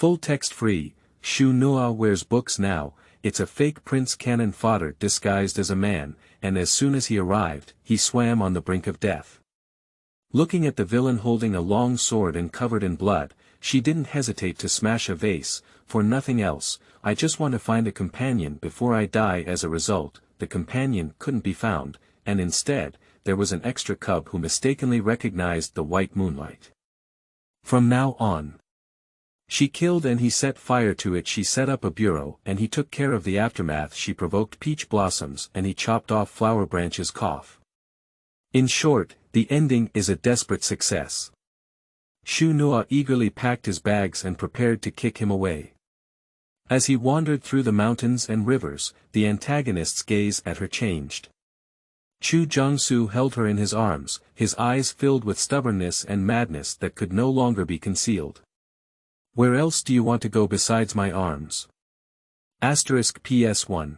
Full text free. Shu Nuo wears books now. It's a fake Prince Canon fodder disguised as a man, and as soon as he arrived, he swam on the brink of death. Looking at the villain holding a long sword and covered in blood, she didn't hesitate to smash a vase, for nothing else. I just want to find a companion before I die. As a result, the companion couldn't be found, and instead, there was an extra cub who mistakenly recognized the white moonlight. From now on, she killed and he set fire to it. She set up a bureau and he took care of the aftermath. She provoked peach blossoms and he chopped off flower branches. Cough. In short, the ending is a desperate success. Shu Nuo eagerly packed his bags and prepared to kick him away. As he wandered through the mountains and rivers, the antagonist's gaze at her changed. Chu Jiangsu held her in his arms, his eyes filled with stubbornness and madness that could no longer be concealed. Where else do you want to go besides my arms? PS1.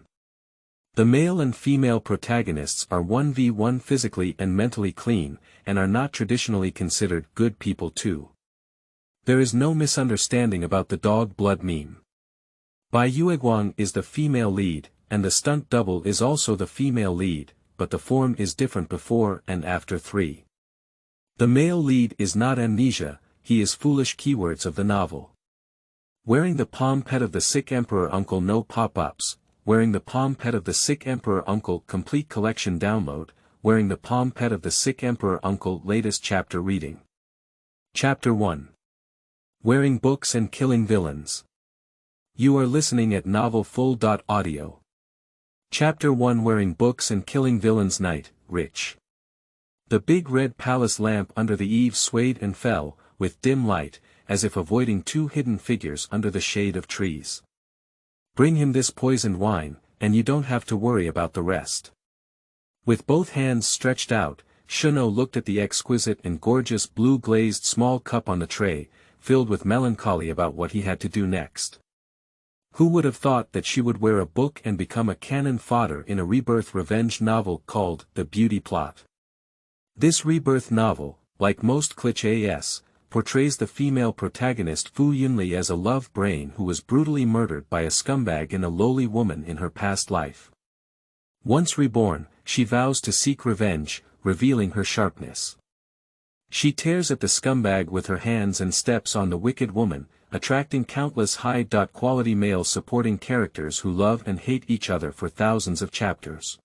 The male and female protagonists are 1v1 physically and mentally clean, and are not traditionally considered good people too. There is no misunderstanding about the dog blood meme. Bai Yueguang is the female lead, and the stunt double is also the female lead, but the form is different before and after 3. The male lead is not amnesia, he is foolish. Keywords of the novel. Wearing the palm pet of the sick emperor uncle. No pop-ups. Wearing the palm pet of the sick emperor uncle. Complete collection download. Wearing the palm pet of the sick emperor uncle. Latest chapter reading. Chapter 1. Wearing books and killing villains. You are listening at novelfull.audio. Chapter 1. Wearing books and killing villains. Night, rich. The big red palace lamp under the eaves swayed and fell, with dim light, as if avoiding 2 hidden figures under the shade of trees. Bring him this poisoned wine, and you don't have to worry about the rest. With both hands stretched out, Shu Nuo looked at the exquisite and gorgeous blue-glazed small cup on the tray, filled with melancholy about what he had to do next. Who would have thought that she would wear a book and become a canon fodder in a rebirth revenge novel called The Beauty Plot? This rebirth novel, like most clichés, portrays the female protagonist Fu Yunli as a love brain who was brutally murdered by a scumbag in a lowly woman in her past life. Once reborn, she vows to seek revenge, revealing her sharpness. She tears at the scumbag with her hands and steps on the wicked woman, attracting countless high-quality male supporting characters who love and hate each other for thousands of chapters.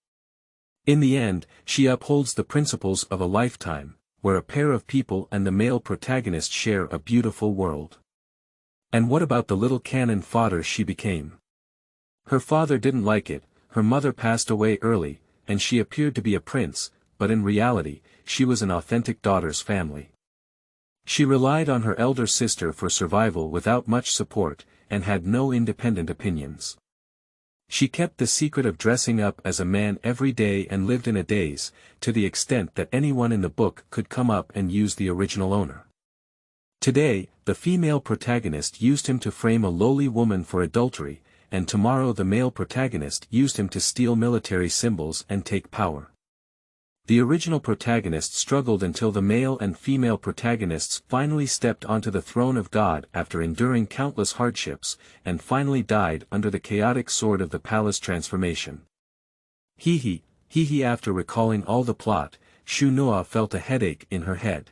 In the end, she upholds the principles of a lifetime, where a pair of people and the male protagonist share a beautiful world. And what about the little cannon fodder she became? Her father didn't like it, her mother passed away early, and she appeared to be a prince, but in reality, she was an authentic daughter's family. She relied on her elder sister for survival without much support, and had no independent opinions. She kept the secret of dressing up as a man every day and lived in a daze, to the extent that anyone in the book could come up and use the original owner. Today, the female protagonist used him to frame a lowly woman for adultery, and tomorrow the male protagonist used him to steal military symbols and take power. The original protagonist struggled until the male and female protagonists finally stepped onto the throne of God after enduring countless hardships, and finally died under the chaotic sword of the palace transformation. Hee hee. After recalling all the plot, Shu Nuo felt a headache in her head.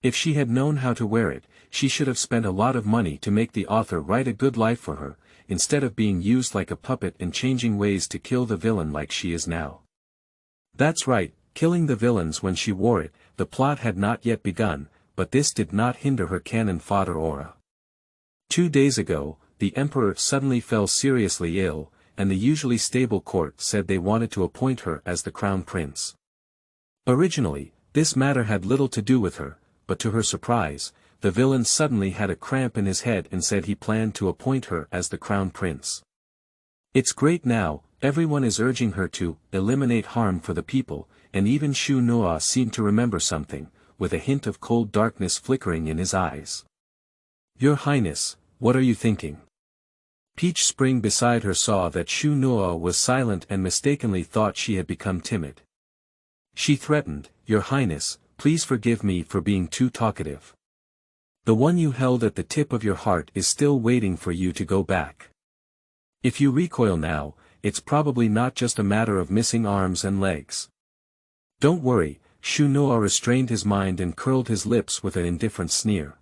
If she had known how to wear it, she should have spent a lot of money to make the author write a good life for her, instead of being used like a puppet and changing ways to kill the villain like she is now. That's right, killing the villains when she wore it. The plot had not yet begun, but this did not hinder her cannon fodder aura. 2 days ago, the emperor suddenly fell seriously ill, and the usually stable court said they wanted to appoint her as the crown prince. Originally, this matter had little to do with her, but to her surprise, the villain suddenly had a cramp in his head and said he planned to appoint her as the crown prince. It's great now, everyone is urging her to eliminate harm for the people, and even Shu Nuo seemed to remember something, with a hint of cold darkness flickering in his eyes. Your Highness, what are you thinking? Peach Spring beside her saw that Shu Nuo was silent and mistakenly thought she had become timid. She threatened, Your Highness, please forgive me for being too talkative. The one you held at the tip of your heart is still waiting for you to go back. If you recoil now, it's probably not just a matter of missing arms and legs. Don't worry, Shu Nuo restrained his mind and curled his lips with an indifferent sneer.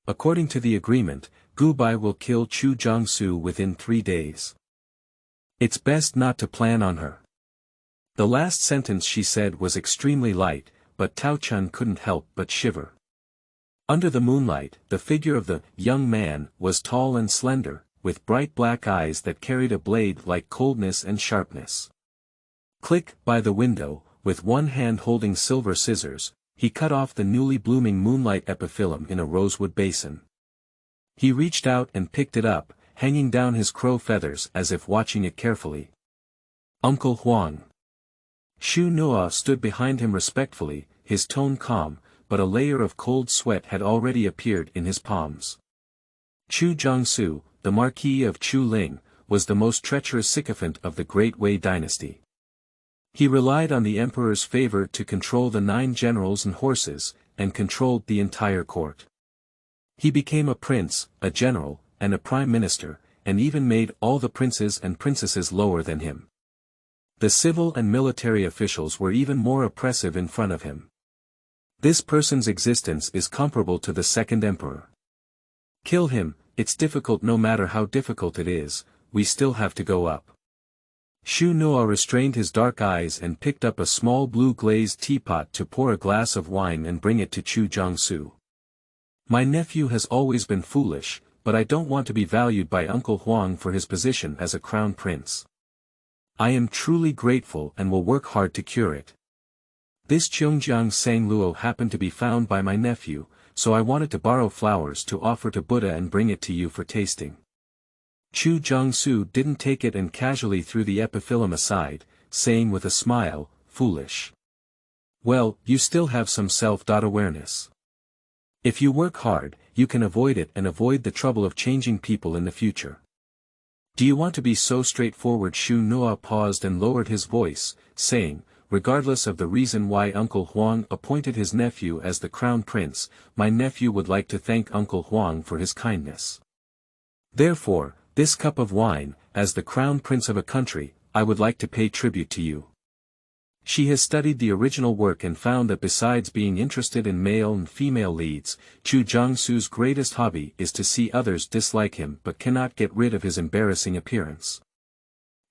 According to the agreement, Gubai will kill Chu Jiangsu within 3 days. It's best not to plan on her. The last sentence she said was extremely light, but Tao Chun couldn't help but shiver. Under the moonlight, the figure of the young man was tall and slender, with bright black eyes that carried a blade like coldness and sharpness. Click, by the window, with one hand holding silver scissors, he cut off the newly blooming moonlight epiphyllum in a rosewood basin. He reached out and picked it up, hanging down his crow feathers as if watching it carefully. Uncle Huang. Shu Nuo stood behind him respectfully, his tone calm, but a layer of cold sweat had already appeared in his palms. Chu Jiangsu, the Marquis of Chu Ling, was the most treacherous sycophant of the Great Wei dynasty. He relied on the emperor's favor to control the 9 generals and horses, and controlled the entire court. He became a prince, a general, and a prime minister, and even made all the princes and princesses lower than him. The civil and military officials were even more oppressive in front of him. This person's existence is comparable to the second emperor. Kill him, it's difficult no matter how difficult it is, we still have to go up. Shu Nuo restrained his dark eyes and picked up a small blue glazed teapot to pour a glass of wine and bring it to Chu Jiangsu. My nephew has always been foolish, but I don't want to be valued by Uncle Huang for his position as a crown prince. I am truly grateful and will work hard to cure it. This Cheongjiang Sang Luo happened to be found by my nephew, so I wanted to borrow flowers to offer to Buddha and bring it to you for tasting. Chu Jiangsu didn't take it and casually threw the epiphyllum aside, saying with a smile, foolish. Well, you still have some self-awareness. If you work hard, you can avoid it and avoid the trouble of changing people in the future. Do you want to be so straightforward? Shu Nuo paused and lowered his voice, saying, regardless of the reason why Uncle Huang appointed his nephew as the crown prince, my nephew would like to thank Uncle Huang for his kindness. Therefore, this cup of wine, as the crown prince of a country, I would like to pay tribute to you. She has studied the original work and found that besides being interested in male and female leads, Chu Jiangsu's greatest hobby is to see others dislike him but cannot get rid of his embarrassing appearance.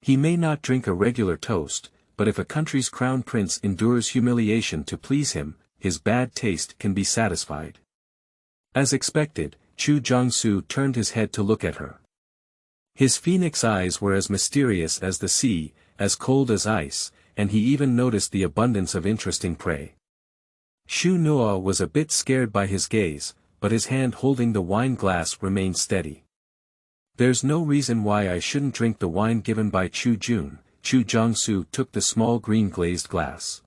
He may not drink a regular toast, but if a country's crown prince endures humiliation to please him, his bad taste can be satisfied. As expected, Chu Jiangsu turned his head to look at her. His phoenix eyes were as mysterious as the sea, as cold as ice, and he even noticed the abundance of interesting prey. Shu Nuo was a bit scared by his gaze, but his hand holding the wine glass remained steady. There's no reason why I shouldn't drink the wine given by Chu Jun. Chu Jiangsu took the small green glazed glass.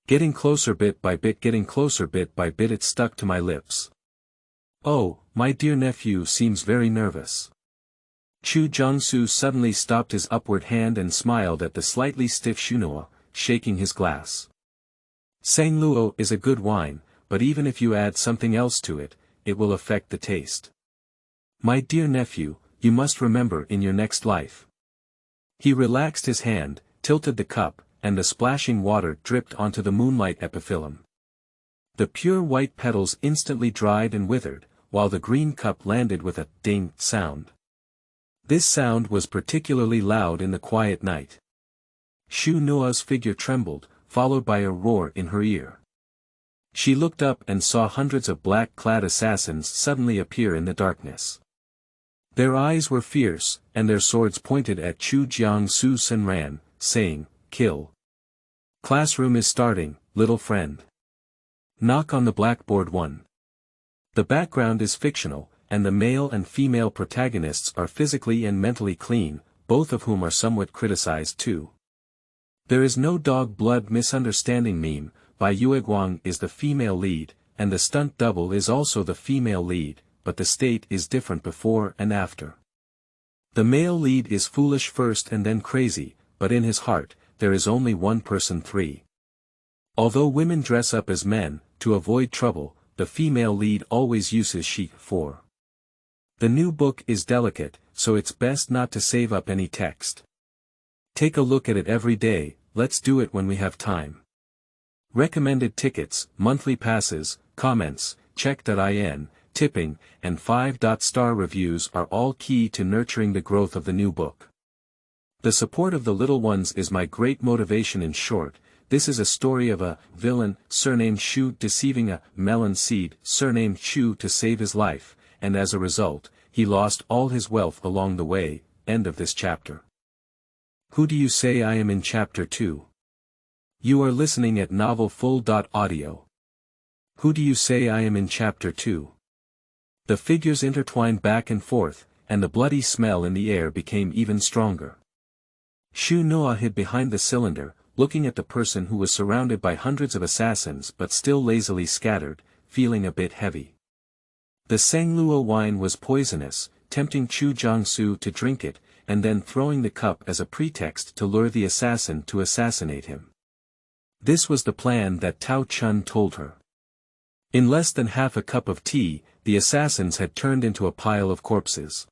Getting closer bit by bit, it stuck to my lips. Oh, my dear nephew seems very nervous. Chu Jiangsu suddenly stopped his upward hand and smiled at the slightly stiff Shu Nuo, shaking his glass. Sang Luo is a good wine, but even if you add something else to it, it will affect the taste. My dear nephew, you must remember in your next life. He relaxed his hand, tilted the cup, and the splashing water dripped onto the moonlight epiphyllum. The pure white petals instantly dried and withered, while the green cup landed with a ding sound. This sound was particularly loud in the quiet night. Shu Nuo's figure trembled, followed by a roar in her ear. She looked up and saw hundreds of black-clad assassins suddenly appear in the darkness. Their eyes were fierce, and their swords pointed at Chu Jiangsu Senran, saying, "Kill. Classroom is starting, little friend. Knock on the blackboard 1." The background is fictional, and the male and female protagonists are physically and mentally clean, both of whom are somewhat criticized too. There is no dog blood misunderstanding meme. Bai Yueguang is the female lead, and the stunt double is also the female lead, but the state is different before and after. The male lead is foolish first and then crazy, but in his heart, there is only one person 3. Although women dress up as men, to avoid trouble, the female lead always uses she, for. The new book is delicate, so it's best not to save up any text. Take a look at it every day, let's do it when we have time. Recommended tickets, monthly passes, comments, check.in, tipping, and 5-star reviews are all key to nurturing the growth of the new book. The support of the little ones is my great motivation. In short, this is a story of a villain, surnamed Shu, deceiving a melon seed, surnamed Shu, to save his life, and as a result, he lost all his wealth along the way. End of this chapter. Who do you say I am in chapter 2? You are listening at novelfull.audio. Who do you say I am in chapter 2? The figures intertwined back and forth, and the bloody smell in the air became even stronger. Shu Nuo hid behind the cylinder, looking at the person who was surrounded by hundreds of assassins but still lazily scattered, feeling a bit heavy. The Sangluo wine was poisonous, tempting Chu Jiangsu to drink it, and then throwing the cup as a pretext to lure the assassin to assassinate him. This was the plan that Tao Chun told her. In less than half a cup of tea, the assassins had turned into a pile of corpses.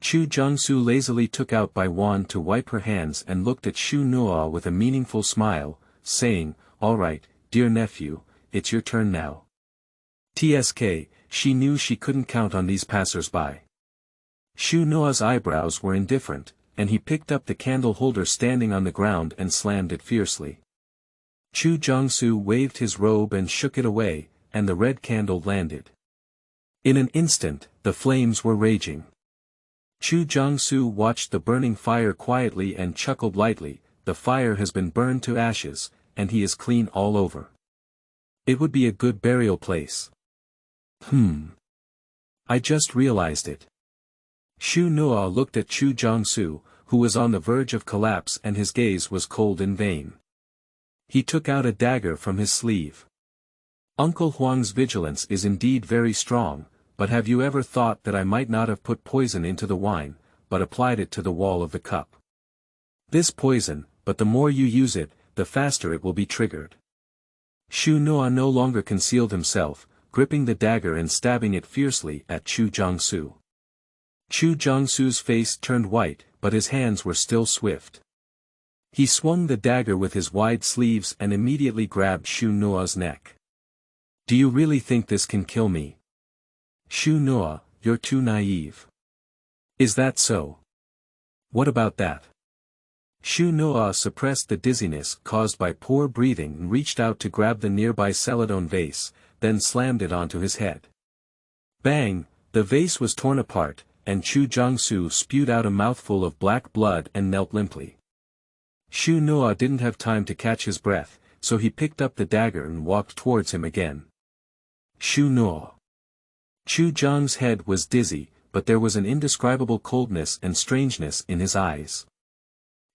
Chu Jiangsu lazily took out Bai Wan to wipe her hands and looked at Shu Nuo with a meaningful smile, saying, "All right, dear nephew, it's your turn now." TSK, she knew she couldn't count on these passers-by. Shu Nuo's eyebrows were indifferent, and he picked up the candle holder standing on the ground and slammed it fiercely. Chu Jiangsu waved his robe and shook it away, and the red candle landed. In an instant, the flames were raging. Chu Jiangsu watched the burning fire quietly and chuckled lightly. The fire has been burned to ashes, and he is clean all over. It would be a good burial place. I just realized it. Shu Nuo looked at Chu Jiangsu, who was on the verge of collapse, and his gaze was cold in vain. He took out a dagger from his sleeve. Uncle Huang's vigilance is indeed very strong, but have you ever thought that I might not have put poison into the wine, but applied it to the wall of the cup? This poison, but the more you use it, the faster it will be triggered. Shu Nuo no longer concealed himself, gripping the dagger and stabbing it fiercely at Chu Jiangsu. Chu Jiangsu's face turned white, but his hands were still swift. He swung the dagger with his wide sleeves and immediately grabbed Shu Nuo's neck. "Do you really think this can kill me? Shu Nuo, you're too naive." "Is that so? What about that?" Shu Nuo suppressed the dizziness caused by poor breathing and reached out to grab the nearby celadon vase, then slammed it onto his head. Bang! The vase was torn apart, and Chu Jiangsu spewed out a mouthful of black blood and knelt limply. Shu Nuo didn't have time to catch his breath, so he picked up the dagger and walked towards him again. Shu Nuo. Chu Jiang's head was dizzy, but there was an indescribable coldness and strangeness in his eyes.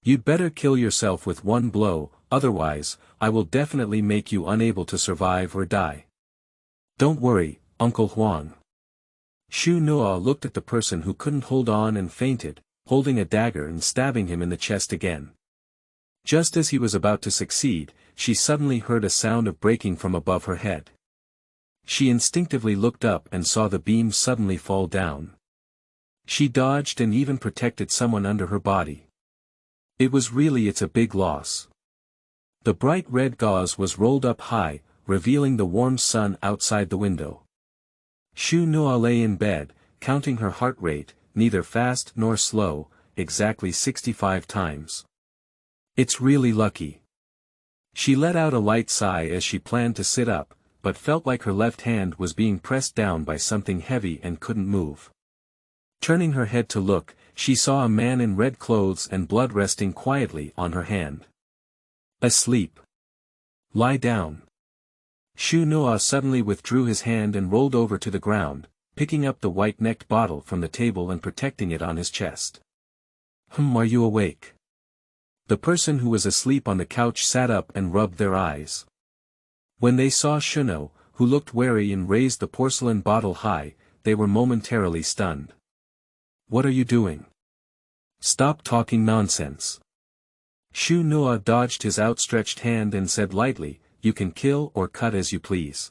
"You'd better kill yourself with one blow, otherwise, I will definitely make you unable to survive or die." "Don't worry, Uncle Huang." Shu Nuo looked at the person who couldn't hold on and fainted, holding a dagger and stabbing him in the chest again. Just as he was about to succeed, she suddenly heard a sound of breaking from above her head. She instinctively looked up and saw the beam suddenly fall down. She dodged and even protected someone under her body. It's a big loss. The bright red gauze was rolled up high, revealing the warm sun outside the window. Shu Nuo lay in bed, counting her heart rate, neither fast nor slow, exactly 65 times. It's really lucky. She let out a light sigh as she planned to sit up, but felt like her left hand was being pressed down by something heavy and couldn't move. Turning her head to look, she saw a man in red clothes and blood resting quietly on her hand. "Asleep. Lie down." Shu Nuo suddenly withdrew his hand and rolled over to the ground, picking up the white-necked bottle from the table and protecting it on his chest. Are you awake?" The person who was asleep on the couch sat up and rubbed their eyes. When they saw Shu Nuo, who looked wary and raised the porcelain bottle high, they were momentarily stunned. "What are you doing? Stop talking nonsense." Shu Nuo dodged his outstretched hand and said lightly, "You can kill or cut as you please."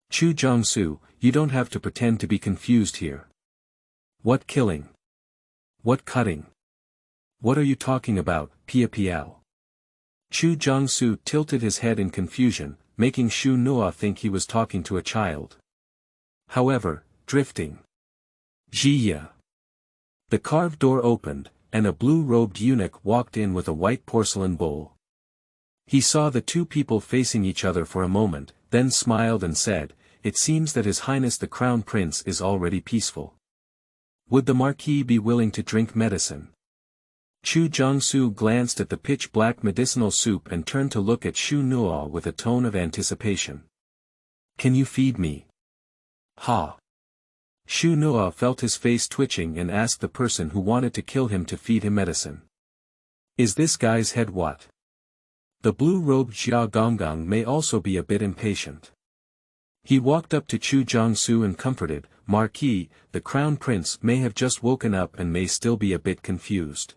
Chu Jiangsu, you don't have to pretend to be confused here. What killing? What cutting? What are you talking about, Pia Piao? Chu Jiangsu tilted his head in confusion, making Shu Nuo think he was talking to a child. However, drifting. Jiya. The carved door opened, and a blue-robed eunuch walked in with a white porcelain bowl. He saw the two people facing each other for a moment, then smiled and said, "It seems that His Highness the Crown Prince is already peaceful. Would the Marquis be willing to drink medicine?" Chu Jiangsu glanced at the pitch-black medicinal soup and turned to look at Shu Nuo with a tone of anticipation. "Can you feed me?" "Ha!" Shu Nuo felt his face twitching and asked the person who wanted to kill him to feed him medicine. "Is this guy's head what?" The blue-robed Jia Gonggang may also be a bit impatient. He walked up to Chu Jiangsu and comforted, "Marquis, the Crown Prince may have just woken up and may still be a bit confused.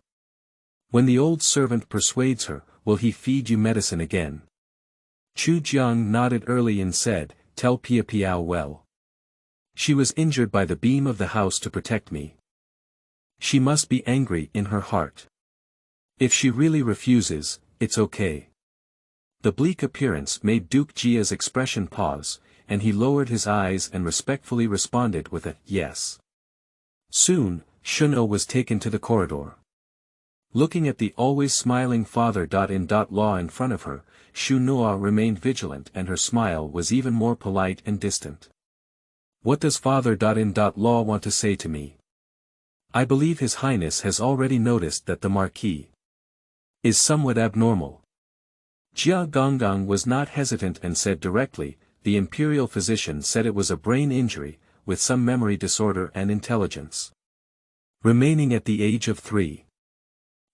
When the old servant persuades her, will he feed you medicine again?" Chu Jiang nodded early and said, "Tell Pia Piao well. She was injured by the beam of the house to protect me. She must be angry in her heart. If she really refuses, it's okay." The bleak appearance made Duke Jia's expression pause, and he lowered his eyes and respectfully responded with a yes. Soon, Shu Nuo was taken to the corridor. Looking at the always smiling father-in-law in front of her, Shu Nuo remained vigilant and her smile was even more polite and distant. "What does father-in-law want to say to me? I believe His Highness has already noticed that the Marquis is somewhat abnormal." Jia Gonggang was not hesitant and said directly, "The imperial physician said it was a brain injury, with some memory disorder and intelligence remaining at the age of 3.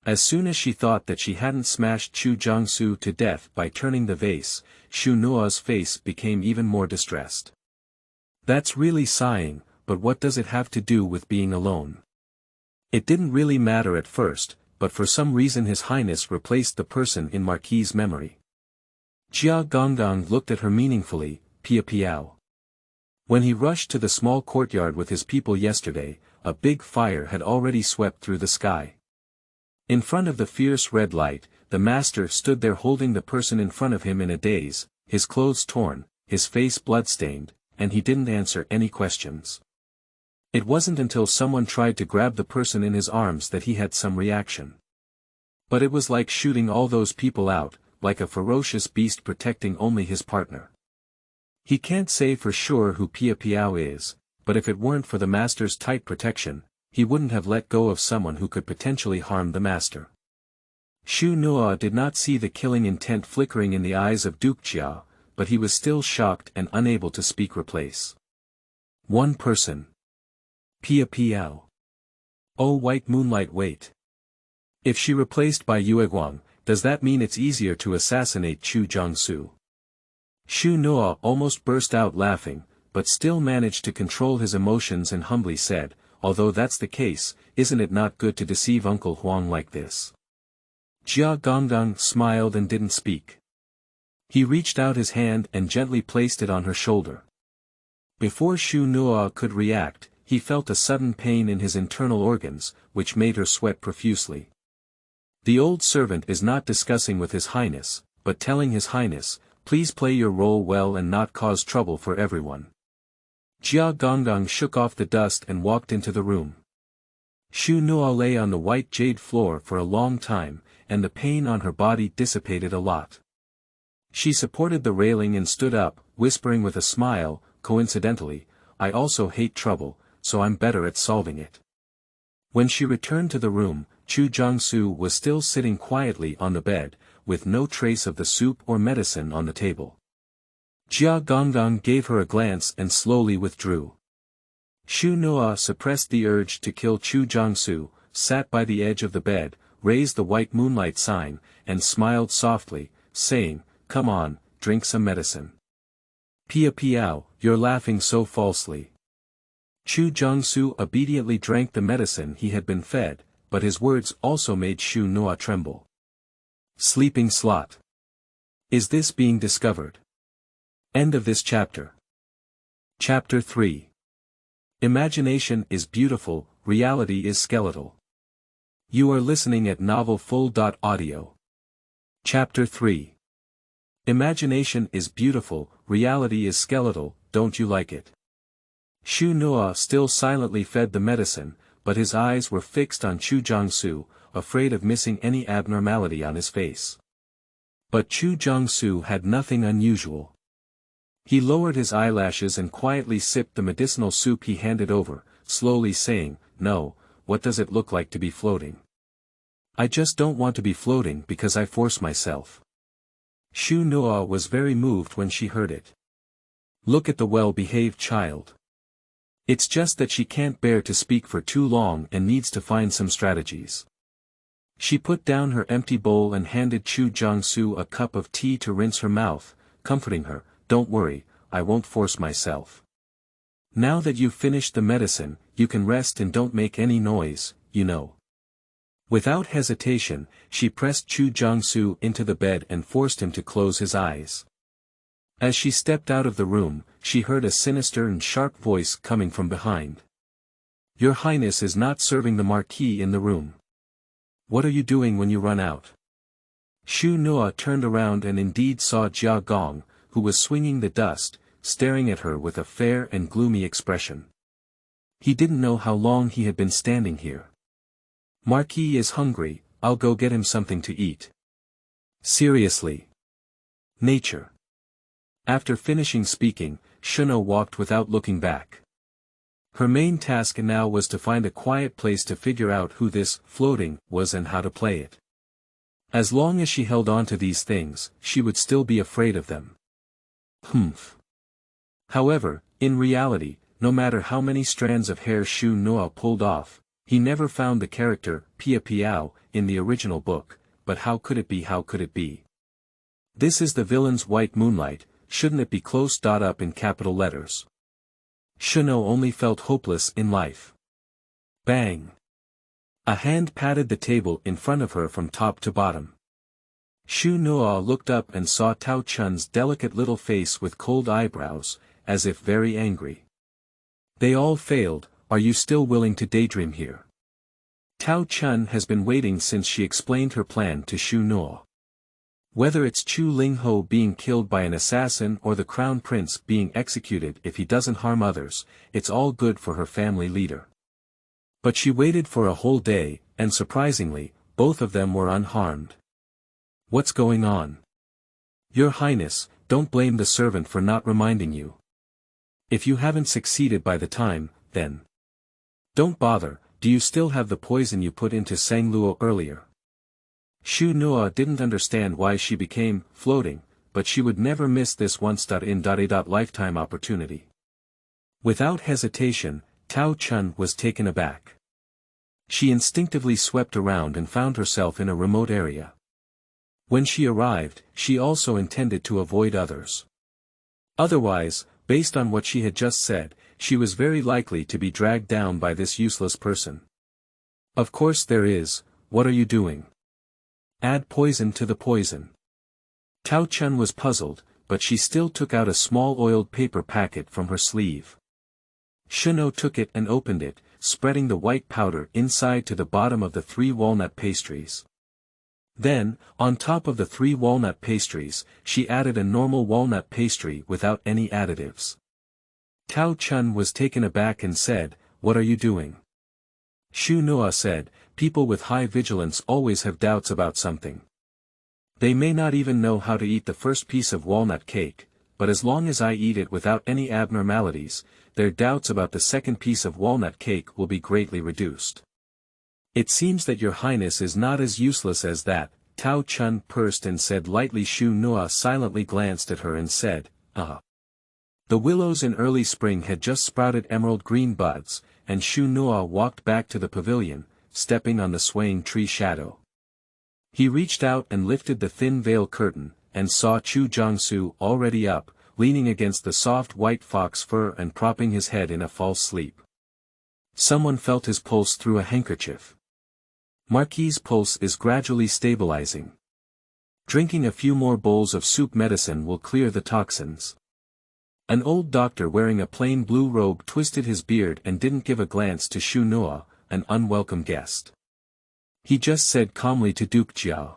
As soon as she thought that she hadn't smashed Chu Jiangsu to death by turning the vase, Shu Nuo's face became even more distressed. "That's really sighing, but what does it have to do with being alone?" It didn't really matter at first, but for some reason His Highness replaced the person in Marquis' memory. Jia Gonggang looked at her meaningfully, "Pia Piao. When he rushed to the small courtyard with his people yesterday, a big fire had already swept through the sky. In front of the fierce red light, the master stood there holding the person in front of him in a daze, his clothes torn, his face blood-stained, and he didn't answer any questions. It wasn't until someone tried to grab the person in his arms that he had some reaction. But it was like shooting all those people out, like a ferocious beast protecting only his partner. He can't say for sure who Pia Piao is, but if it weren't for the master's tight protection, he wouldn't have let go of someone who could potentially harm the master." Shu Nuo did not see the killing intent flickering in the eyes of Duke Jia, but he was still shocked and unable to speak. "Replace one person. Pia Piao. Oh, white moonlight, wait. If she replaced by Yueguang, does that mean it's easier to assassinate Chu Jiangsu?" Shu Nuo almost burst out laughing, but still managed to control his emotions and humbly said, "Although that's the case, isn't it not good to deceive Uncle Huang like this?" Jia Gonggang smiled and didn't speak. He reached out his hand and gently placed it on her shoulder. Before Shu Nuo could react, he felt a sudden pain in his internal organs, which made her sweat profusely. The old servant is not discussing with His Highness, but telling His Highness, "Please play your role well and not cause trouble for everyone." Jia Gonggang shook off the dust and walked into the room. Shu Nuo lay on the white jade floor for a long time, and the pain on her body dissipated a lot. She supported the railing and stood up, whispering with a smile, "Coincidentally, I also hate trouble, so I'm better at solving it." When she returned to the room, Chu Jiangsu was still sitting quietly on the bed, with no trace of the soup or medicine on the table. Jia Gonggang gave her a glance and slowly withdrew. Shu Nuo suppressed the urge to kill Chu Jiangsu, sat by the edge of the bed, raised the white moonlight sign, and smiled softly, saying, "Come on, drink some medicine." "Pia Piao, you're laughing so falsely." Chu Jiangsu obediently drank the medicine he had been fed, but his words also made Shu Nuo tremble. "Sleeping slot. Is this being discovered?" End of this chapter. Chapter 3. Imagination is beautiful, reality is skeletal. You are listening at novelfull.audio. Chapter 3. Imagination is beautiful, reality is skeletal, don't you like it? Shu Nuo still silently fed the medicine, but his eyes were fixed on Chu Jiangsu, afraid of missing any abnormality on his face. But Chu Jiangsu had nothing unusual. He lowered his eyelashes and quietly sipped the medicinal soup he handed over, slowly saying, "No, what does it look like to be floating? I just don't want to be floating because I force myself." Shu Nuo was very moved when she heard it. Look at the well-behaved child. It's just that she can't bear to speak for too long and needs to find some strategies. She put down her empty bowl and handed Chu Jiangsu a cup of tea to rinse her mouth, comforting her, "Don't worry, I won't force myself. Now that you've finished the medicine, you can rest and don't make any noise, you know." Without hesitation, she pressed Chu Jiangsu into the bed and forced him to close his eyes. As she stepped out of the room, she heard a sinister and sharp voice coming from behind. "Your Highness is not serving the Marquis in the room. What are you doing when you run out?" Shu Nuo turned around and indeed saw Jia Gong, who was swinging the dust, staring at her with a fair and gloomy expression. He didn't know how long he had been standing here. "Marquis is hungry, I'll go get him something to eat." "Seriously. Nature." After finishing speaking, Shu Nuo walked without looking back. Her main task now was to find a quiet place to figure out who this floating was and how to play it. As long as she held on to these things, she would still be afraid of them. Humph. However, in reality, no matter how many strands of hair Shu Nuo pulled off, he never found the character Pia Piao in the original book, but how could it be? This is the villain's white moonlight, shouldn't it be close up in capital letters? Shu Nuo only felt hopeless in life. Bang! A hand patted the table in front of her from top to bottom. Shu Nuo looked up and saw Tao Chun's delicate little face with cold eyebrows, as if very angry. "They all failed, are you still willing to daydream here?" Tao Chun has been waiting since she explained her plan to Shu Nuo. Whether it's Chu Lingho being killed by an assassin or the crown prince being executed if he doesn't harm others, it's all good for her family leader. But she waited for a whole day, and surprisingly, both of them were unharmed. "What's going on?" "Your Highness, don't blame the servant for not reminding you. If you haven't succeeded by the time, then don't bother. Do you still have the poison you put into Sang Luo earlier?" Shu Nuo didn't understand why she became floating, but she would never miss this once-in-a-lifetime opportunity. Without hesitation, Tao Chun was taken aback. She instinctively swept around and found herself in a remote area. When she arrived, she also intended to avoid others. Otherwise, based on what she had just said, she was very likely to be dragged down by this useless person. "Of course there is, what are you doing? Add poison to the poison." Tao Chun was puzzled, but she still took out a small oiled paper packet from her sleeve. Shu Nuo took it and opened it, spreading the white powder inside to the bottom of the 3 walnut pastries. Then, on top of the 3 walnut pastries, she added a normal walnut pastry without any additives. Tao Chun was taken aback and said, "What are you doing?" Shu Nuo said, "People with high vigilance always have doubts about something. They may not even know how to eat the first piece of walnut cake, but as long as I eat it without any abnormalities, their doubts about the second piece of walnut cake will be greatly reduced." "It seems that your Highness is not as useless as that," Tao Chun pursed and said lightly. Shu Nuo silently glanced at her and said, "Ah." The willows in early spring had just sprouted emerald green buds, and Shu Nuo walked back to the pavilion, stepping on the swaying tree shadow. He reached out and lifted the thin veil curtain, and saw Chu Jiangsu already up, leaning against the soft white fox fur and propping his head in a false sleep. Someone felt his pulse through a handkerchief. Marquis' pulse is gradually stabilizing. Drinking a few more bowls of soup medicine will clear the toxins. An old doctor wearing a plain blue robe twisted his beard and didn't give a glance to Shu Nuo, an unwelcome guest. He just said calmly to Duke Jia.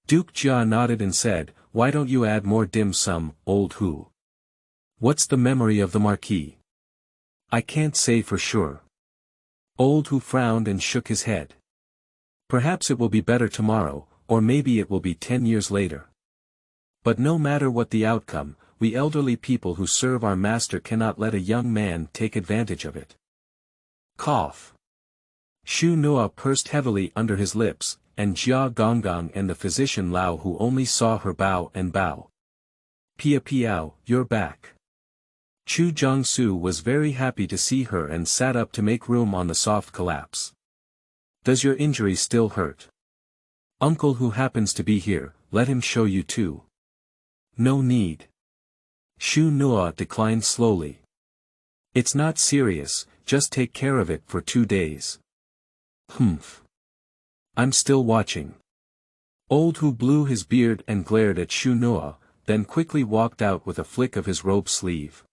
Duke Jia nodded and said, "Why don't you add more dim sum, old Hu? What's the memory of the Marquis?" "I can't say for sure." Old Hu frowned and shook his head. "Perhaps it will be better tomorrow, or maybe it will be 10 years later. But no matter what the outcome, we elderly people who serve our master cannot let a young man take advantage of it." Cough. Shu Nuo pursed heavily under his lips, and Jia Gonggang and the physician Lao who only saw her bow and bow. "Pia Piao, you're back." Chu Jiangsu was very happy to see her and sat up to make room on the soft collapse. "Does your injury still hurt? Uncle who happens to be here, let him show you too." "No need." Shu Nuo declined slowly. "It's not serious, just take care of it for 2 days." "Humph. I'm still watching." Old Hu blew his beard and glared at Shu Nuo, then quickly walked out with a flick of his robe sleeve.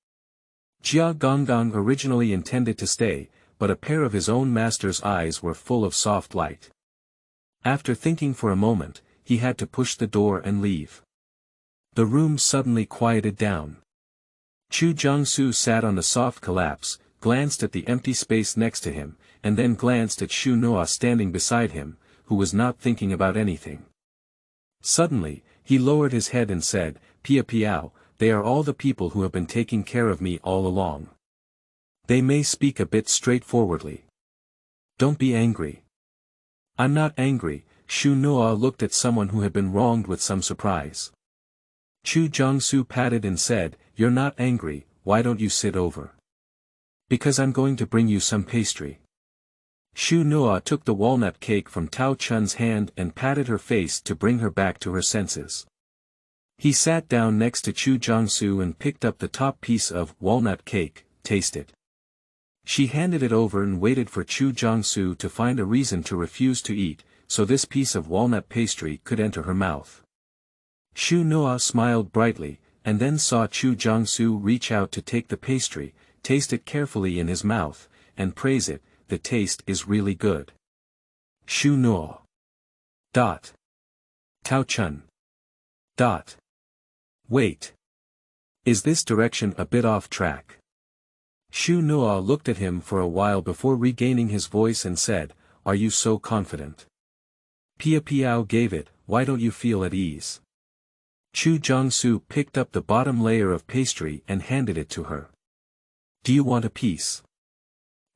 Jia Gonggang originally intended to stay, but a pair of his own master's eyes were full of soft light. After thinking for a moment, he had to push the door and leave. The room suddenly quieted down. Chu Jiangsu sat on the soft collapse, glanced at the empty space next to him, and then glanced at Shu Nuo standing beside him, who was not thinking about anything. Suddenly, he lowered his head and said, "Pia Piao, they are all the people who have been taking care of me all along. They may speak a bit straightforwardly. Don't be angry." "I'm not angry." Shu Nuo looked at someone who had been wronged with some surprise. Chu Jiangsu patted and said, "You're not angry, why don't you sit over?" "Because I'm going to bring you some pastry." Shu Nuo took the walnut cake from Tao Chun's hand and patted her face to bring her back to her senses. He sat down next to Chu Jiangsu and picked up the top piece of walnut cake, tasted. She handed it over and waited for Chu Jiangsu to find a reason to refuse to eat, so this piece of walnut pastry could enter her mouth. Shu Nuo smiled brightly, and then saw Chu Jiangsu reach out to take the pastry, taste it carefully in his mouth, and praise it. "The taste is really good." Shu Nuo. Tao Chun. Wait. Is this direction a bit off track? Shu Nuo looked at him for a while before regaining his voice and said, "Are you so confident?" Pia Piao gave it, "Why don't you feel at ease?" Chu Jiangsu picked up the bottom layer of pastry and handed it to her. "Do you want a piece?"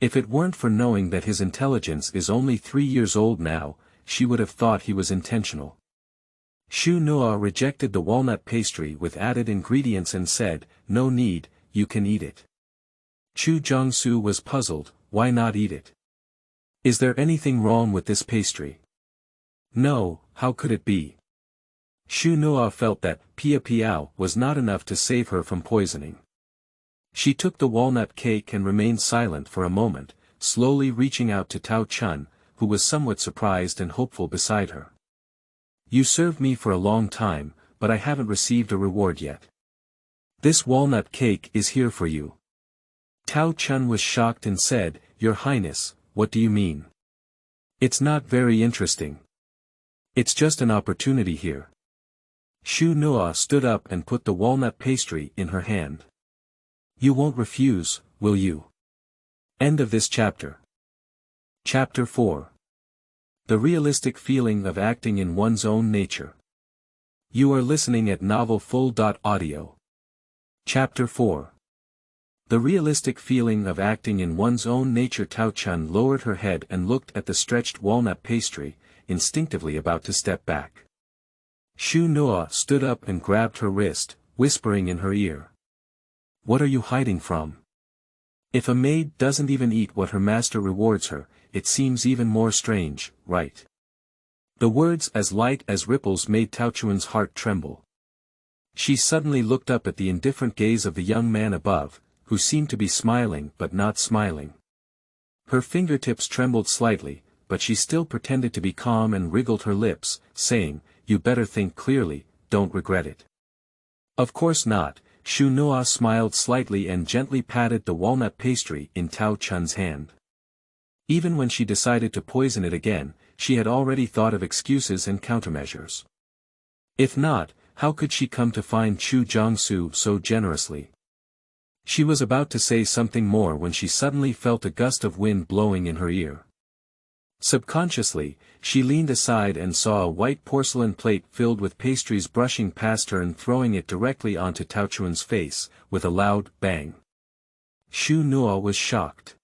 If it weren't for knowing that his intelligence is only 3 years old now, she would have thought he was intentional. Shu Nuo rejected the walnut pastry with added ingredients and said, "No need, you can eat it." Chu Jiangsu was puzzled, why not eat it? Is there anything wrong with this pastry? No, how could it be? Shu Nuo felt that Pia Piao was not enough to save her from poisoning. She took the walnut cake and remained silent for a moment, slowly reaching out to Tao Chun, who was somewhat surprised and hopeful beside her. "You served me for a long time, but I haven't received a reward yet. This walnut cake is here for you." Tao Chun was shocked and said, "Your Highness, what do you mean? It's not very interesting. It's just an opportunity here." Shu Nuo stood up and put the walnut pastry in her hand. "You won't refuse, will you?" End of this chapter. Chapter 4. The realistic feeling of acting in one's own nature. You are listening at novelfull.audio. Chapter 4. The realistic feeling of acting in one's own nature. Tao Chun lowered her head and looked at the stretched walnut pastry, instinctively about to step back. Shu Nuo stood up and grabbed her wrist, whispering in her ear. "What are you hiding from? If a maid doesn't even eat what her master rewards her, it seems even more strange, right?" The words as light as ripples made Tao Chun's heart tremble. She suddenly looked up at the indifferent gaze of the young man above, who seemed to be smiling but not smiling. Her fingertips trembled slightly, but she still pretended to be calm and wriggled her lips, saying, "You better think clearly, don't regret it." "Of course not," Shu Nuo smiled slightly and gently patted the walnut pastry in Tao Chun's hand. Even when she decided to poison it again, she had already thought of excuses and countermeasures. If not, how could she come to find Chu Jiangsu so generously? She was about to say something more when she suddenly felt a gust of wind blowing in her ear. Subconsciously, she leaned aside and saw a white porcelain plate filled with pastries brushing past her and throwing it directly onto Tao Chun's face, with a loud bang. Shu Nuo was shocked.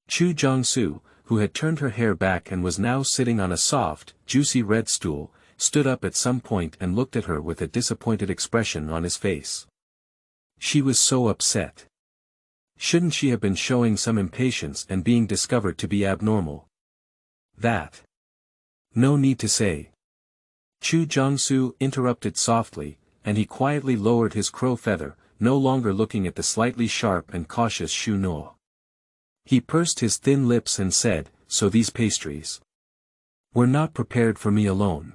Chu Jiangsu, who had turned her hair back and was now sitting on a soft, juicy red stool, stood up at some point and looked at her with a disappointed expression on his face. She was so upset. Shouldn't she have been showing some impatience and being discovered to be abnormal? That. No need to say. Chu Jiangsu interrupted softly, and he quietly lowered his crow feather, no longer looking at the slightly sharp and cautious Shu Nuo. He pursed his thin lips and said, "So these pastries were not prepared for me alone."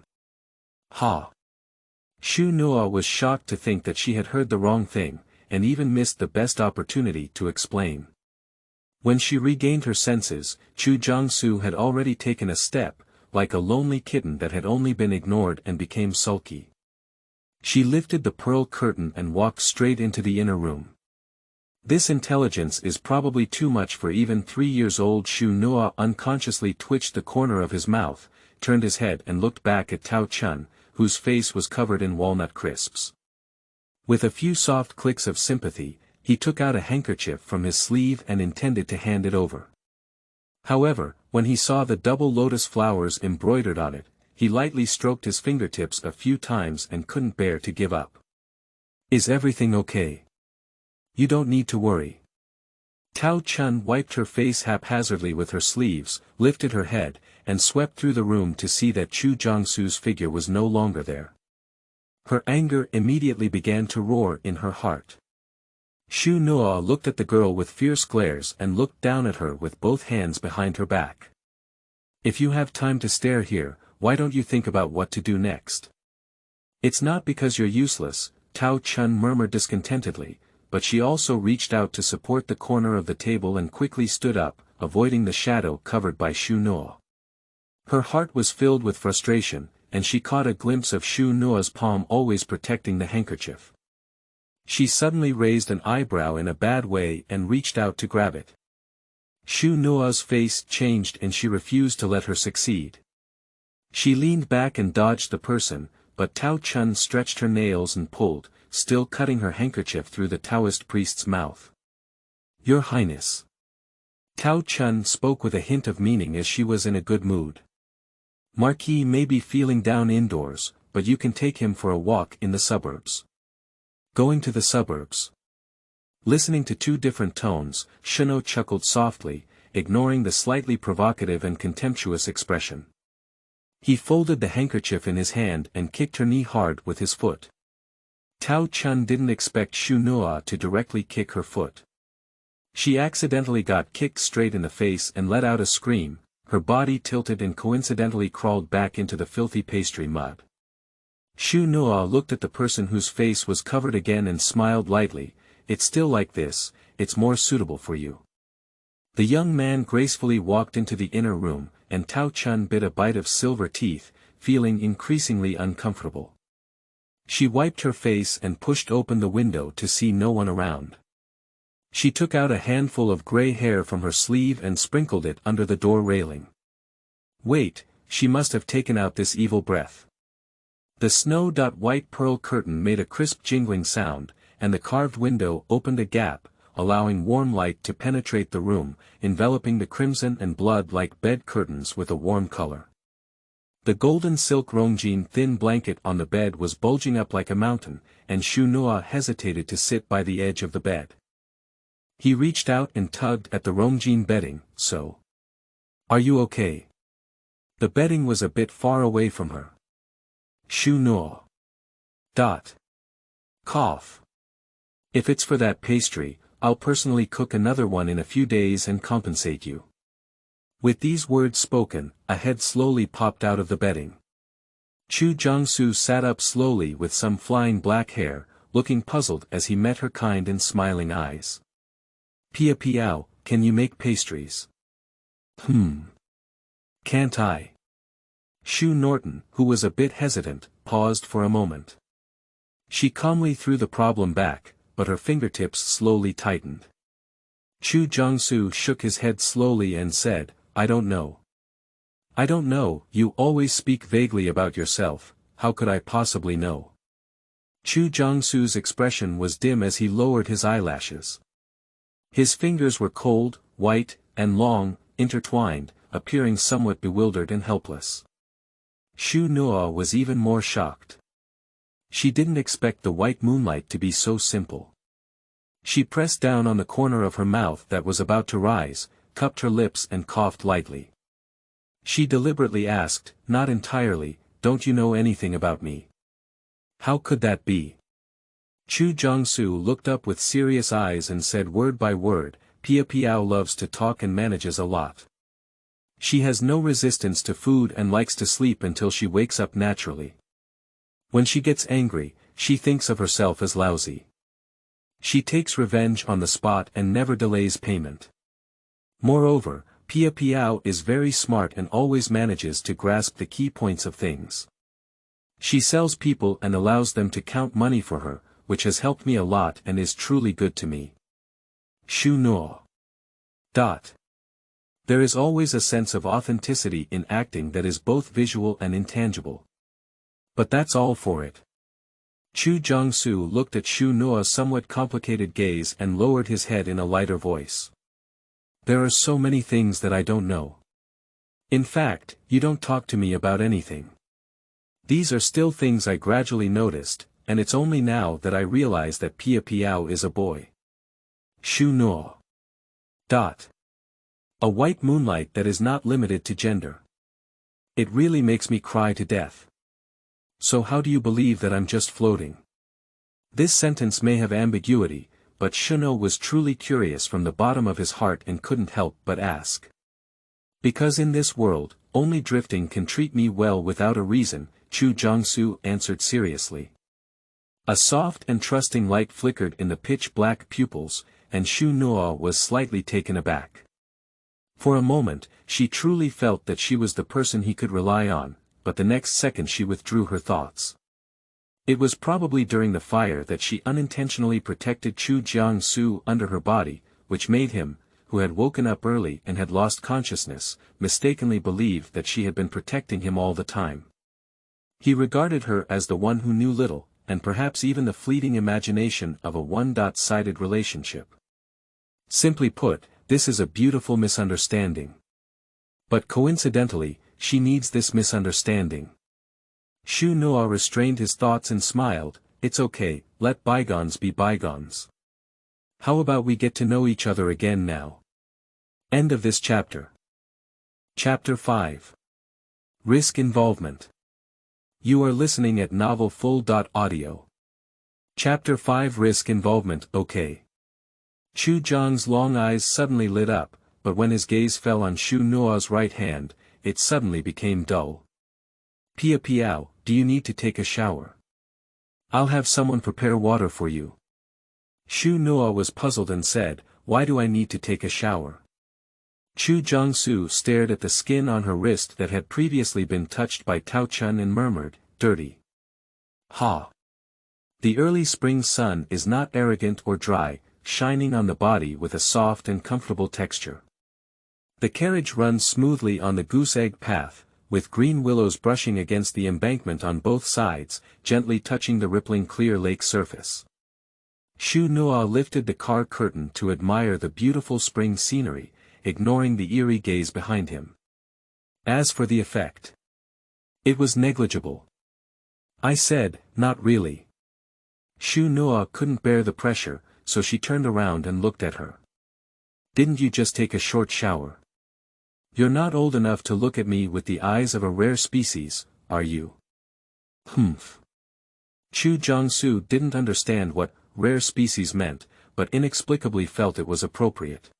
Ha! Shu Nuo was shocked to think that she had heard the wrong thing, and even missed the best opportunity to explain. When she regained her senses, Chu Jiangsu had already taken a step, like a lonely kitten that had only been ignored and became sulky. She lifted the pearl curtain and walked straight into the inner room. This intelligence is probably too much for even 3-year-old Shu Nuo unconsciously twitched the corner of his mouth, turned his head and looked back at Tao Chun, whose face was covered in walnut crisps. With a few soft clicks of sympathy, he took out a handkerchief from his sleeve and intended to hand it over. However, when he saw the double lotus flowers embroidered on it, he lightly stroked his fingertips a few times and couldn't bear to give up. "Is everything okay? You don't need to worry." Tao Chun wiped her face haphazardly with her sleeves, lifted her head, and swept through the room to see that Chu Jiangsu's figure was no longer there. Her anger immediately began to roar in her heart. Shu Nuo looked at the girl with fierce glares and looked down at her with both hands behind her back. "If you have time to stare here, why don't you think about what to do next?" "It's not because you're useless," Tao Chun murmured discontentedly, but she also reached out to support the corner of the table and quickly stood up, avoiding the shadow covered by Shu Nuo. Her heart was filled with frustration, and she caught a glimpse of Shu Nuo's palm always protecting the handkerchief. She suddenly raised an eyebrow in a bad way and reached out to grab it. Shu Nuo's face changed and she refused to let her succeed. She leaned back and dodged the person, but Tao Chun stretched her nails and pulled, still cutting her handkerchief through the Taoist priest's mouth. "Your Highness." Tao Chun spoke with a hint of meaning as she was in a good mood. "Marquis may be feeling down indoors, but you can take him for a walk in the suburbs." Going to the suburbs. Listening to two different tones, Shu Nuo chuckled softly, ignoring the slightly provocative and contemptuous expression. He folded the handkerchief in his hand and kicked her knee hard with his foot. Tao Chun didn't expect Shu Nuo to directly kick her foot. She accidentally got kicked straight in the face and let out a scream, her body tilted and coincidentally crawled back into the filthy pastry mud. Shu Nuo looked at the person whose face was covered again and smiled lightly. "It's still like this, it's more suitable for you." The young man gracefully walked into the inner room, and Tao Chun bit a bite of silver teeth, feeling increasingly uncomfortable. She wiped her face and pushed open the window to see no one around. She took out a handful of gray hair from her sleeve and sprinkled it under the door railing. Wait, she must have taken out this evil breath. The snow-white pearl curtain made a crisp jingling sound, and the carved window opened a gap, allowing warm light to penetrate the room, enveloping the crimson and blood-like bed curtains with a warm color. The golden silk rongjin thin blanket on the bed was bulging up like a mountain, and Shu Nuo hesitated to sit by the edge of the bed. He reached out and tugged at the rongjin bedding. "So, are you okay?" The bedding was a bit far away from her. Shu Nuo. Cough. "If it's for that pastry, I'll personally cook another one in a few days and compensate you." With these words spoken, a head slowly popped out of the bedding. Chu Jiangsu sat up slowly with some flying black hair, looking puzzled as he met her kind and smiling eyes. Pia Piao, can you make pastries? Can't I? Shu Norton, who was a bit hesitant, paused for a moment. She calmly threw the problem back, but her fingertips slowly tightened. Chu Jiangsu shook his head slowly and said, I don't know. I don't know, you always speak vaguely about yourself, how could I possibly know? Chu Jiangsu's expression was dim as he lowered his eyelashes. His fingers were cold, white, and long, intertwined, appearing somewhat bewildered and helpless. Shu Nuo was even more shocked. She didn't expect the white moonlight to be so simple. She pressed down on the corner of her mouth that was about to rise, cupped her lips and coughed lightly. She deliberately asked, not entirely, don't you know anything about me? How could that be? Chu Jiangsu looked up with serious eyes and said word by word, Pia Piao loves to talk and manages a lot. She has no resistance to food and likes to sleep until she wakes up naturally. When she gets angry, she thinks of herself as lousy. She takes revenge on the spot and never delays payment. Moreover, Pia Piao is very smart and always manages to grasp the key points of things. She sells people and allows them to count money for her, which has helped me a lot and is truly good to me. Shu Nuo. There is always a sense of authenticity in acting that is both visual and intangible. But that's all for it. Chu Jiangsu looked at Shu Nuo's somewhat complicated gaze and lowered his head in a lighter voice. There are so many things that I don't know. In fact, you don't talk to me about anything. These are still things I gradually noticed, and it's only now that I realize that Pia Piao is a boy. Shu Nuo. A white moonlight that is not limited to gender. It really makes me cry to death. So how do you believe that I'm just floating? This sentence may have ambiguity, but Shu Nuo was truly curious from the bottom of his heart and couldn't help but ask. Because in this world, only drifting can treat me well without a reason, Chu Jiangsu answered seriously. A soft and trusting light flickered in the pitch-black pupils, and Shu Nuo was slightly taken aback. For a moment, she truly felt that she was the person he could rely on, but the next second she withdrew her thoughts. It was probably during the fire that she unintentionally protected Chu Jiangsu under her body, which made him, who had woken up early and had lost consciousness, mistakenly believe that she had been protecting him all the time. He regarded her as the one who knew little, and perhaps even the fleeting imagination of a one-sided relationship. Simply put, this is a beautiful misunderstanding. But coincidentally, she needs this misunderstanding. Shu Nuo restrained his thoughts and smiled, it's okay, let bygones be bygones. How about we get to know each other again now? End of this chapter. Chapter 5. Risk Involvement. You are listening at novelfull.audio. Chapter 5 Risk Involvement. Okay. Chu Zhang's long eyes suddenly lit up, but when his gaze fell on Shu Nuo's right hand, it suddenly became dull. Pia Piao, do you need to take a shower? I'll have someone prepare water for you. Shu Nuo was puzzled and said, why do I need to take a shower? Chu Jiangsu stared at the skin on her wrist that had previously been touched by Tao Chun and murmured, dirty. Ha! The early spring sun is not arrogant or dry, shining on the body with a soft and comfortable texture. The carriage runs smoothly on the goose-egg path, with green willows brushing against the embankment on both sides, gently touching the rippling clear lake surface. Shu Nuo lifted the car curtain to admire the beautiful spring scenery, ignoring the eerie gaze behind him. As for the effect, it was negligible. I said, not really. Shu Nuo couldn't bear the pressure, so she turned around and looked at her. Didn't you just take a short shower? You're not old enough to look at me with the eyes of a rare species, are you? Humph. Chu Jiangsu didn't understand what rare species meant, but inexplicably felt it was appropriate.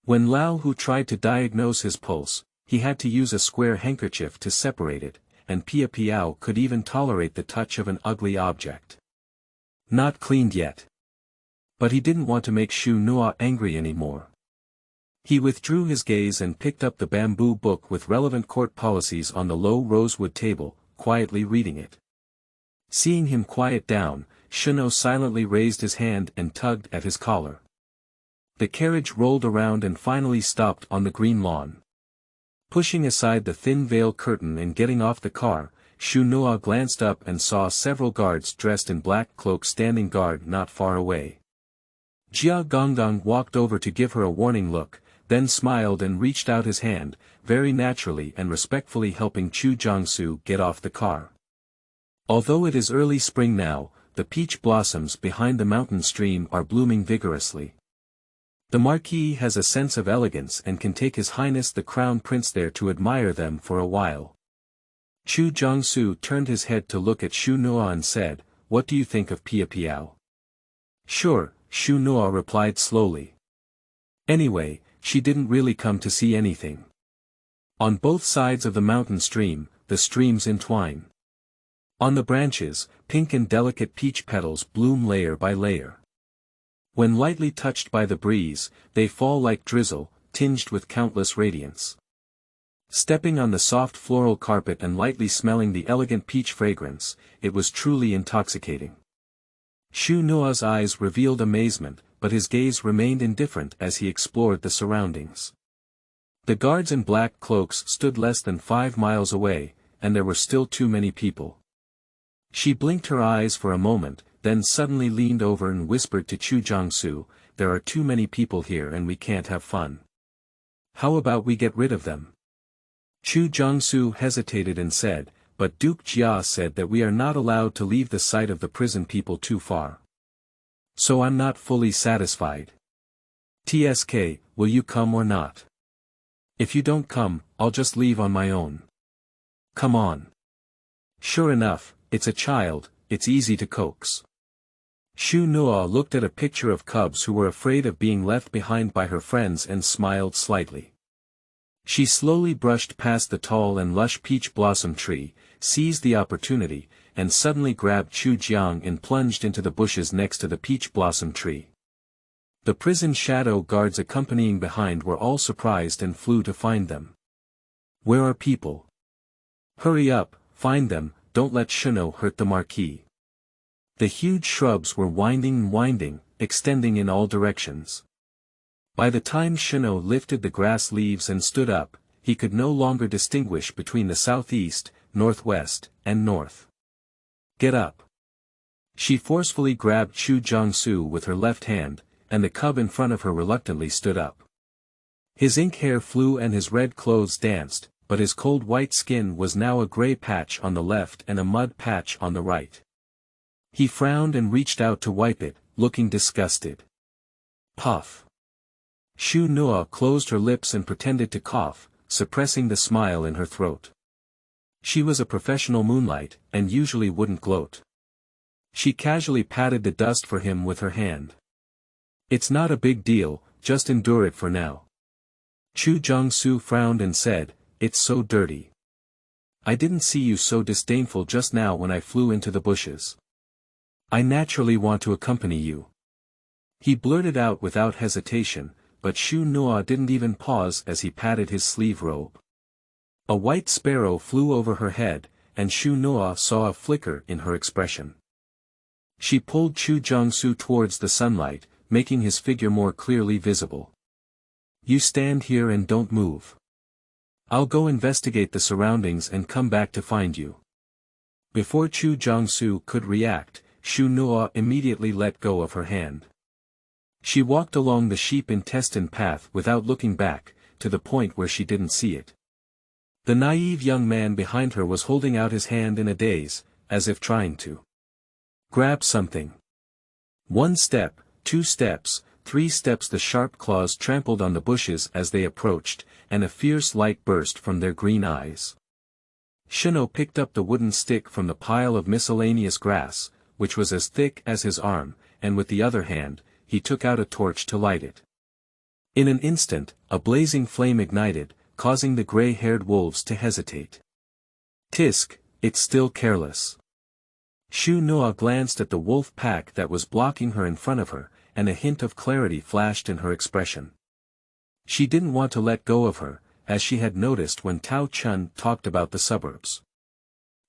When Lao Hu tried to diagnose his pulse, he had to use a square handkerchief to separate it, and Pia Piao could even tolerate the touch of an ugly object. Not cleaned yet. But he didn't want to make Shu Nuo angry anymore. He withdrew his gaze and picked up the bamboo book with relevant court policies on the low rosewood table, quietly reading it. Seeing him quiet down, Shu Nuo silently raised his hand and tugged at his collar. The carriage rolled around and finally stopped on the green lawn. Pushing aside the thin veil curtain and getting off the car, Shu Nuo glanced up and saw several guards dressed in black cloaks standing guard not far away. Jia Gongdong walked over to give her a warning look, then smiled and reached out his hand, very naturally and respectfully helping Chu Jiangsu get off the car. Although it is early spring now, the peach blossoms behind the mountain stream are blooming vigorously. The Marquis has a sense of elegance and can take His Highness the Crown Prince there to admire them for a while. Chu Jiangsu turned his head to look at Shu Nuo and said, "What do you think of Pia Piao?" "Sure," Shu Nuo replied slowly. Anyway, she didn't really come to see anything. On both sides of the mountain stream, the streams entwine. On the branches, pink and delicate peach petals bloom layer by layer. When lightly touched by the breeze, they fall like drizzle, tinged with countless radiance. Stepping on the soft floral carpet and lightly smelling the elegant peach fragrance, it was truly intoxicating. Shu Nuo's eyes revealed amazement, but his gaze remained indifferent as he explored the surroundings. The guards in black cloaks stood less than 5 miles away, and there were still too many people. She blinked her eyes for a moment, then suddenly leaned over and whispered to Chu Jiangsu, "There are too many people here and we can't have fun. How about we get rid of them?" Chu Jiangsu hesitated and said, "But Duke Jia said that we are not allowed to leave the site of the prison people too far. So I'm not fully satisfied. TSK, will you come or not? If you don't come, I'll just leave on my own. Come on." Sure enough, it's a child, it's easy to coax. Shu Nuo looked at a picture of cubs who were afraid of being left behind by her friends and smiled slightly. She slowly brushed past the tall and lush peach blossom tree, seized the opportunity, and suddenly grabbed Chu Jiang and plunged into the bushes next to the peach blossom tree. The prison shadow guards accompanying behind were all surprised and flew to find them. "Where are people? Hurry up, find them, don't let Shu Nuo hurt the Marquis." The huge shrubs were winding and winding, extending in all directions. By the time Shu Nuo lifted the grass leaves and stood up, he could no longer distinguish between the southeast, northwest, and north. "Get up." She forcefully grabbed Chu Jiangsu with her left hand, and the cub in front of her reluctantly stood up. His ink hair flew and his red clothes danced, but his cold white skin was now a gray patch on the left and a mud patch on the right. He frowned and reached out to wipe it, looking disgusted. Puff. Shu Nuo closed her lips and pretended to cough, suppressing the smile in her throat. She was a professional moonlight, and usually wouldn't gloat. She casually patted the dust for him with her hand. "It's not a big deal, just endure it for now." Chu Jiangsu frowned and said, "It's so dirty. I didn't see you so disdainful just now when I flew into the bushes. I naturally want to accompany you." He blurted out without hesitation, but Shu Nuo didn't even pause as he patted his sleeve robe. A white sparrow flew over her head, and Shu Nuo saw a flicker in her expression. She pulled Chu Jiangsu towards the sunlight, making his figure more clearly visible. "You stand here and don't move. I'll go investigate the surroundings and come back to find you." Before Chu Jiangsu could react, Shu Nuo immediately let go of her hand. She walked along the sheep intestine path without looking back, to the point where she didn't see it. The naive young man behind her was holding out his hand in a daze, as if trying to grab something. 1 step, 2 steps, 3 steps. The sharp claws trampled on the bushes as they approached, and a fierce light burst from their green eyes. Shu Nuo picked up the wooden stick from the pile of miscellaneous grass, which was as thick as his arm, and with the other hand, he took out a torch to light it. In an instant, a blazing flame ignited, causing the gray-haired wolves to hesitate. "Tisk, it's still careless. Shu Nuo glanced at the wolf pack that was blocking her in front of her, and a hint of clarity flashed in her expression. She didn't want to let go of her, as she had noticed when Tao Chun talked about the suburbs.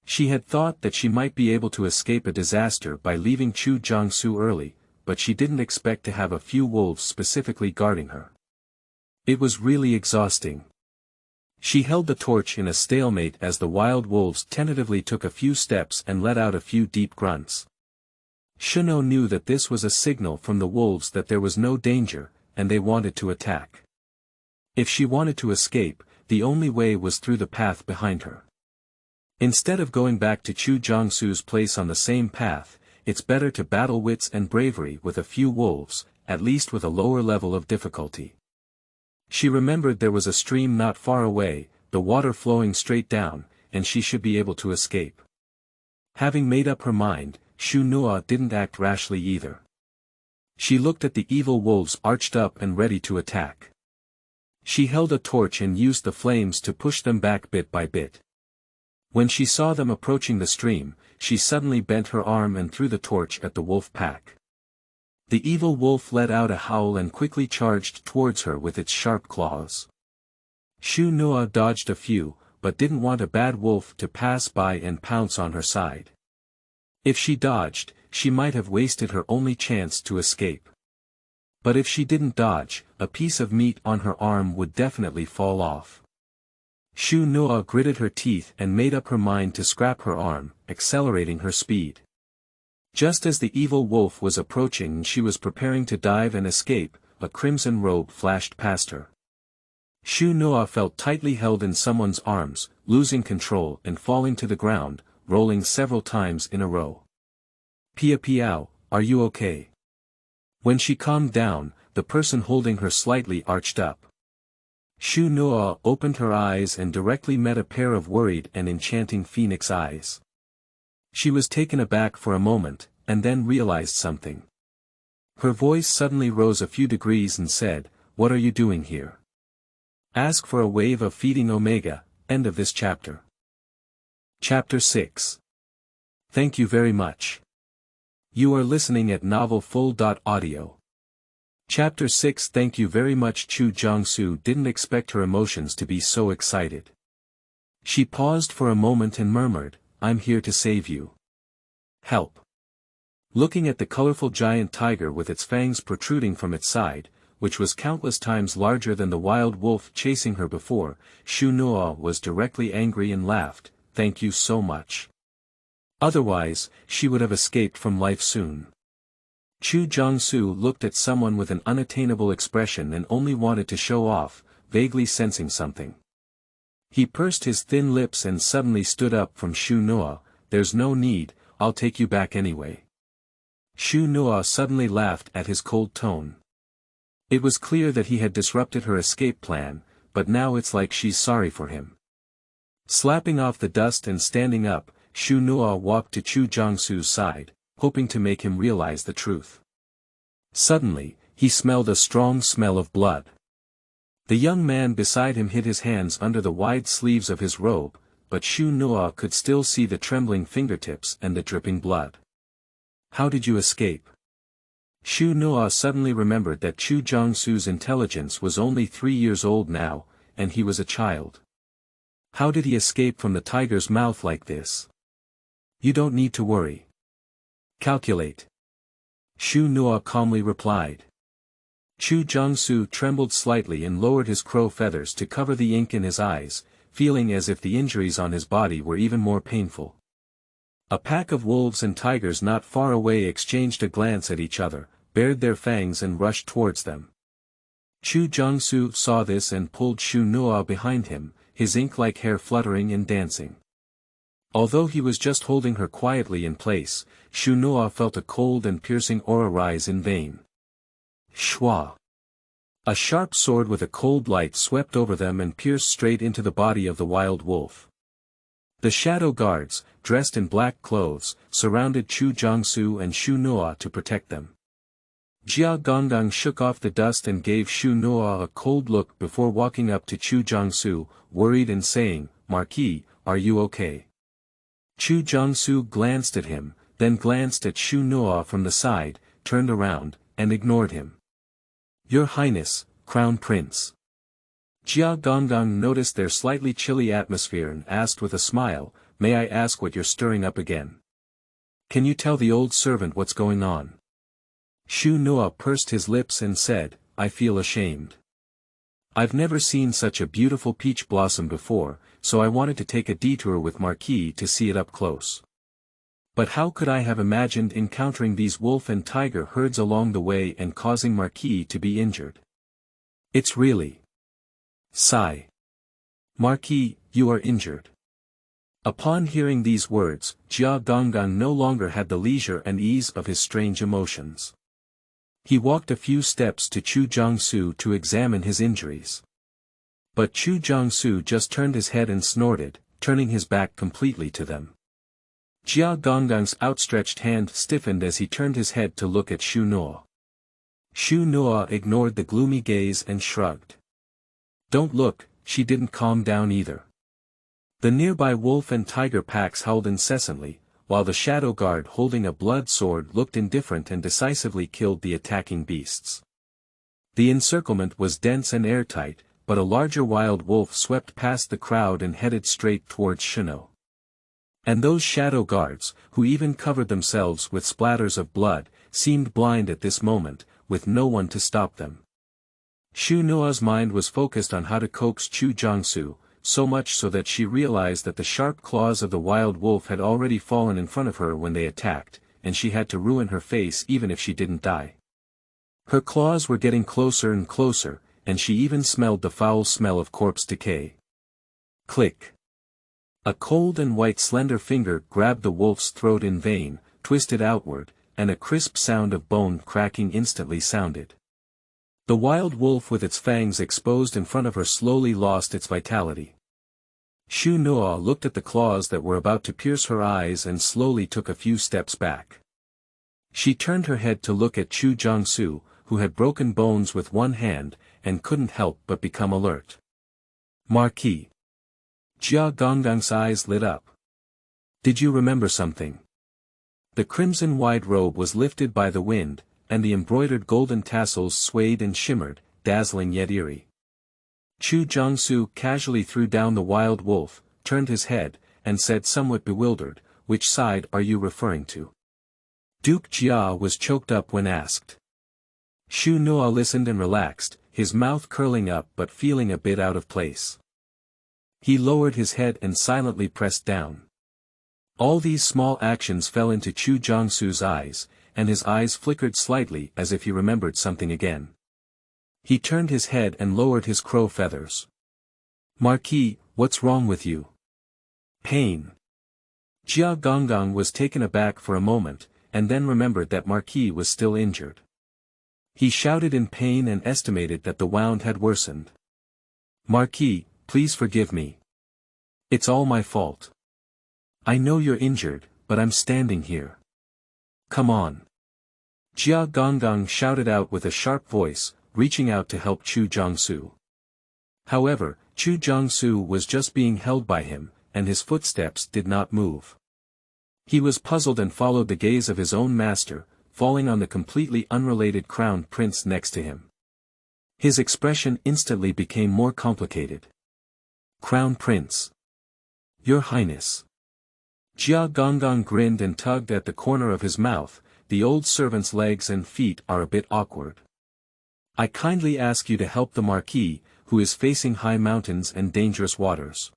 She had thought that she might be able to escape a disaster by leaving Chu Jiangsu early, but she didn't expect to have a few wolves specifically guarding her. It was really exhausting. She held the torch in a stalemate as the wild wolves tentatively took a few steps and let out a few deep grunts. Shu Nuo knew that this was a signal from the wolves that there was no danger, and they wanted to attack. If she wanted to escape, the only way was through the path behind her. Instead of going back to Chu Jiangsu's place on the same path, it's better to battle wits and bravery with a few wolves, at least with a lower level of difficulty. She remembered there was a stream not far away, the water flowing straight down, and she should be able to escape. Having made up her mind, Shu Nuo didn't act rashly either. She looked at the evil wolves arched up and ready to attack. She held a torch and used the flames to push them back bit by bit. When she saw them approaching the stream, she suddenly bent her arm and threw the torch at the wolf pack. The evil wolf let out a howl and quickly charged towards her with its sharp claws. Shu Nuo dodged a few, but didn't want a bad wolf to pass by and pounce on her side. If she dodged, she might have wasted her only chance to escape. But if she didn't dodge, a piece of meat on her arm would definitely fall off. Shu Nuo gritted her teeth and made up her mind to scrap her arm, accelerating her speed. Just as the evil wolf was approaching and she was preparing to dive and escape, a crimson robe flashed past her. Shu Nuo felt tightly held in someone's arms, losing control and falling to the ground, rolling several times in a row. "Pia Piao, are you okay?" When she calmed down, the person holding her slightly arched up. Shu Nuo opened her eyes and directly met a pair of worried and enchanting phoenix eyes. She was taken aback for a moment, and then realized something. Her voice suddenly rose a few degrees and said, "What are you doing here?" Ask for a wave of feeding Omega. End of this chapter. Chapter 6. Thank you very much. You are listening at novelfull.audio. Chapter 6. Thank you very much. Chu Jiangsu didn't expect her emotions to be so excited. She paused for a moment and murmured, "I'm here to save you. Help." Looking at the colorful giant tiger with its fangs protruding from its side, which was countless times larger than the wild wolf chasing her before, Shu Nuo was directly angry and laughed, "Thank you so much. Otherwise, she would have escaped from life soon." Chu Jiangsu looked at someone with an unattainable expression and only wanted to show off, vaguely sensing something. He pursed his thin lips and suddenly stood up from Shu Nuo. "There's no need, I'll take you back anyway." Shu Nuo suddenly laughed at his cold tone. It was clear that he had disrupted her escape plan, but now it's like she's sorry for him. Slapping off the dust and standing up, Shu Nuo walked to Chu Jiangsu's side, hoping to make him realize the truth. Suddenly, he smelled a strong smell of blood. The young man beside him hid his hands under the wide sleeves of his robe, but Shu Nuo could still see the trembling fingertips and the dripping blood. "How did you escape?" Shu Nuo suddenly remembered that Chu Jiangsu's intelligence was only 3 years old now, and he was a child. How did he escape from the tiger's mouth like this? "You don't need to worry. Calculate." Shu Nuo calmly replied. Chu Jiangsu trembled slightly and lowered his crow feathers to cover the ink in his eyes, feeling as if the injuries on his body were even more painful. A pack of wolves and tigers not far away exchanged a glance at each other, bared their fangs and rushed towards them. Chu Jiangsu saw this and pulled Shu Nuo behind him, his ink-like hair fluttering and dancing. Although he was just holding her quietly in place, Shu Nuo felt a cold and piercing aura rise in vain. Shua! A sharp sword with a cold light swept over them and pierced straight into the body of the wild wolf. The shadow guards, dressed in black clothes, surrounded Chu Jiangsu and Shu Nuo to protect them. Jia Gongdang shook off the dust and gave Shu Nuo a cold look before walking up to Chu Jiangsu, worried and saying, "Marquis, are you okay?" Chu Jiangsu glanced at him, then glanced at Shu Nuo from the side, turned around, and ignored him. "Your Highness, Crown Prince." Jia Gonggang noticed their slightly chilly atmosphere and asked with a smile, "May I ask what you're stirring up again? Can you tell the old servant what's going on?" Shu Nuo pursed his lips and said, "I feel ashamed. I've never seen such a beautiful peach blossom before, so I wanted to take a detour with Marquis to see it up close. But how could I have imagined encountering these wolf and tiger herds along the way and causing Marquis to be injured? It's really... Sigh. Marquis, you are injured." Upon hearing these words, Jia Gonggang no longer had the leisure and ease of his strange emotions. He walked a few steps to Chu Jiangsu to examine his injuries. But Chu Jiangsu just turned his head and snorted, turning his back completely to them. Jia Gonggang's outstretched hand stiffened as he turned his head to look at Shu Nuo. Shu Nuo ignored the gloomy gaze and shrugged. "Don't look," she didn't calm down either. The nearby wolf and tiger packs howled incessantly, while the shadow guard holding a blood sword looked indifferent and decisively killed the attacking beasts. The encirclement was dense and airtight, but a larger wild wolf swept past the crowd and headed straight towards Shu Nuo. And those shadow guards, who even covered themselves with splatters of blood, seemed blind at this moment, with no one to stop them. Shu Nuo's mind was focused on how to coax Chu Jiangsu, so much so that she realized that the sharp claws of the wild wolf had already fallen in front of her when they attacked, and she had to ruin her face even if she didn't die. Her claws were getting closer and closer, and she even smelled the foul smell of corpse decay. Click. A cold and white slender finger grabbed the wolf's throat in vain, twisted outward, and a crisp sound of bone cracking instantly sounded. The wild wolf with its fangs exposed in front of her slowly lost its vitality. Shu Nuo looked at the claws that were about to pierce her eyes and slowly took a few steps back. She turned her head to look at Chu Jiangsu, who had broken bones with one hand, and couldn't help but become alert. "Marquis." Jia Gonggang's eyes lit up. "Did you remember something?" The crimson wide robe was lifted by the wind, and the embroidered golden tassels swayed and shimmered, dazzling yet eerie. Chu Jiangsu casually threw down the wild wolf, turned his head, and said somewhat bewildered, "Which side are you referring to?" Duke Jia was choked up when asked. Shu Nuo listened and relaxed, his mouth curling up but feeling a bit out of place. He lowered his head and silently pressed down. All these small actions fell into Chu Jiangsu's eyes, and his eyes flickered slightly as if he remembered something again. He turned his head and lowered his crow feathers. "Marquis, what's wrong with you?" "Pain." Jia Gonggang was taken aback for a moment, and then remembered that Marquis was still injured. He shouted in pain and estimated that the wound had worsened. "Marquis, please forgive me. It's all my fault. I know you're injured, but I'm standing here. Come on." Jia Gonggang shouted out with a sharp voice, reaching out to help Chu Jiangsu. However, Chu Jiangsu was just being held by him, and his footsteps did not move. He was puzzled and followed the gaze of his own master, falling on the completely unrelated crown prince next to him. His expression instantly became more complicated. "Crown Prince. Your Highness." Jia Gonggang grinned and tugged at the corner of his mouth. "The old servant's legs and feet are a bit awkward. I kindly ask you to help the Marquis, who is facing high mountains and dangerous waters."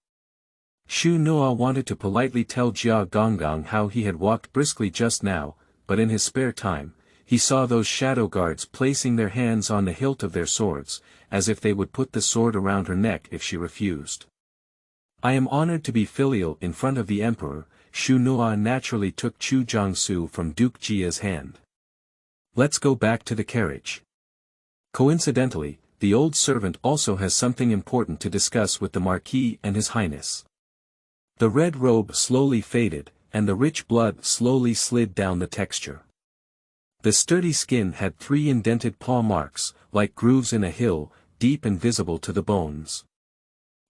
Shu Nuo wanted to politely tell Jia Gonggang how he had walked briskly just now, but in his spare time, he saw those shadow guards placing their hands on the hilt of their swords, as if they would put the sword around her neck if she refused. "I am honored to be filial in front of the Emperor." Shu Nuo naturally took Chu Jiangsu from Duke Jia's hand. "Let's go back to the carriage. Coincidentally, the old servant also has something important to discuss with the Marquis and His Highness." The red robe slowly faded, and the rich blood slowly slid down the texture. The sturdy skin had 3 indented paw marks, like grooves in a hill, deep and visible to the bones.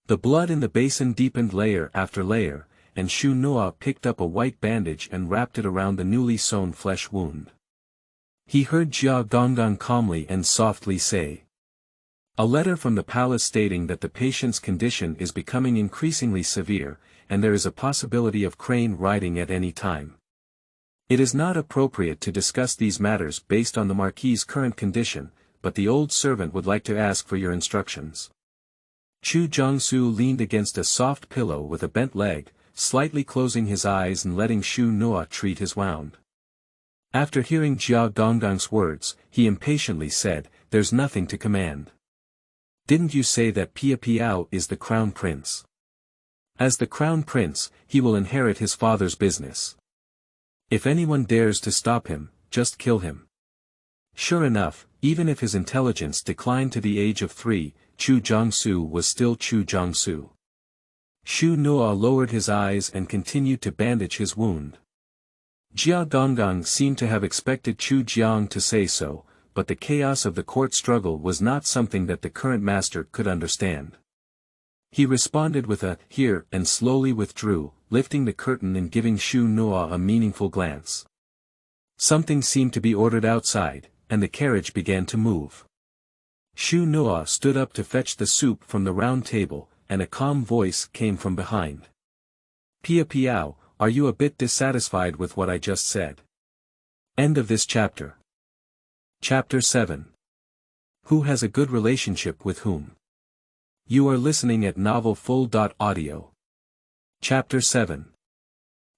The blood in the basin deepened layer after layer, and Shu Nuo picked up a white bandage and wrapped it around the newly sewn flesh wound. He heard Jia Gonggang calmly and softly say, "A letter from the palace stating that the patient's condition is becoming increasingly severe, and there is a possibility of crane riding at any time. It is not appropriate to discuss these matters based on the Marquis' current condition, but the old servant would like to ask for your instructions." Chu Jiangsu leaned against a soft pillow with a bent leg, slightly closing his eyes and letting Shu Nuo treat his wound. After hearing Jia Gonggang's words, he impatiently said, "There's nothing to command. Didn't you say that Pia Piao is the crown prince? As the crown prince, he will inherit his father's business. If anyone dares to stop him, just kill him." Sure enough, even if his intelligence declined to the age of 3, Chu Jiangsu was still Chu Jiangsu. Shu Nuo lowered his eyes and continued to bandage his wound. Jia Gonggang seemed to have expected Chu Jiang to say so, but the chaos of the court struggle was not something that the current master could understand. He responded with a "here" and slowly withdrew, lifting the curtain and giving Shu Nuo a meaningful glance. Something seemed to be ordered outside, and the carriage began to move. Shu Nuo stood up to fetch the soup from the round table, and a calm voice came from behind. "Pia Piao, are you a bit dissatisfied with what I just said?" End of this chapter. Chapter 7. Who has a good relationship with whom? You are listening at novelfull.audio. Chapter 7.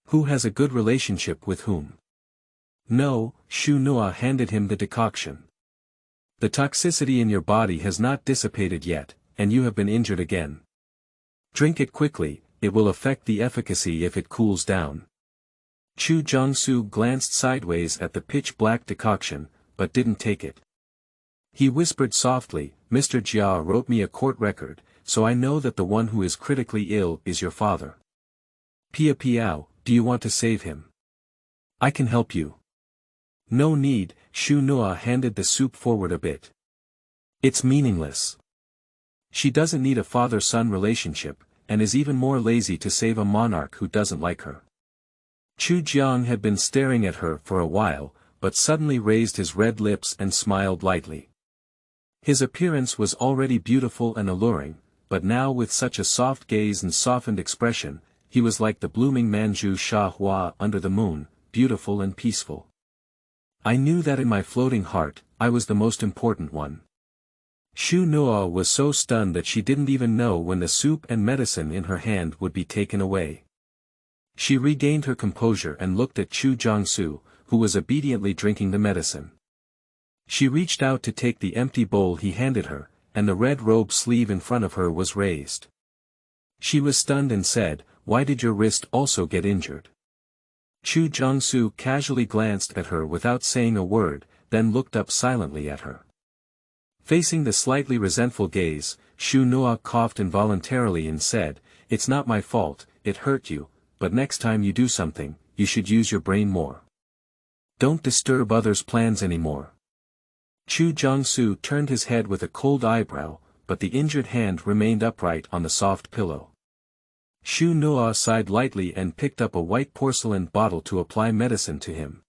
Who has a good relationship with whom? No, Shu Nuo handed him the decoction. The toxicity in your body has not dissipated yet, and you have been injured again. Drink it quickly, it will affect the efficacy if it cools down. Chu Jiangsu glanced sideways at the pitch-black decoction, but didn't take it. He whispered softly, "Mr. Jia wrote me a court record, so I know that the one who is critically ill is your father. Pia Piao, do you want to save him? I can help you." "No need," Shu Nuo handed the soup forward a bit. "It's meaningless. She doesn't need a father-son relationship, and is even more lazy to save a monarch who doesn't like her." Chu Jiang had been staring at her for a while, but suddenly raised his red lips and smiled lightly. His appearance was already beautiful and alluring, but now with such a soft gaze and softened expression, he was like the blooming Manju Sha Hua under the moon, beautiful and peaceful. "I knew that in my floating heart, I was the most important one." Shu Nuo was so stunned that she didn't even know when the soup and medicine in her hand would be taken away. She regained her composure and looked at Chu Jiangsu, who was obediently drinking the medicine. She reached out to take the empty bowl he handed her, and the red robe sleeve in front of her was raised. She was stunned and said, "Why did your wrist also get injured?" Chu Jiangsu casually glanced at her without saying a word, then looked up silently at her. Facing the slightly resentful gaze, Shu Nuo coughed involuntarily and said, "It's not my fault, it hurt you, but next time you do something, you should use your brain more. Don't disturb others' plans anymore." Chu Jiangsu turned his head with a cold eyebrow, but the injured hand remained upright on the soft pillow. Shu Nuo sighed lightly and picked up a white porcelain bottle to apply medicine to him.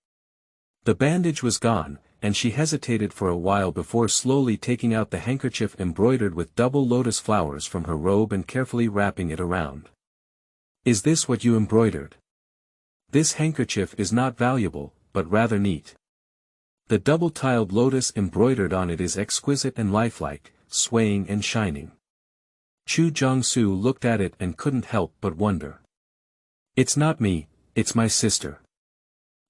The bandage was gone, and she hesitated for a while before slowly taking out the handkerchief embroidered with double lotus flowers from her robe and carefully wrapping it around. "Is this what you embroidered? This handkerchief is not valuable, but rather neat. The double-tiled lotus embroidered on it is exquisite and lifelike, swaying and shining." Chu Jiangsu looked at it and couldn't help but wonder. "It's not me, it's my sister."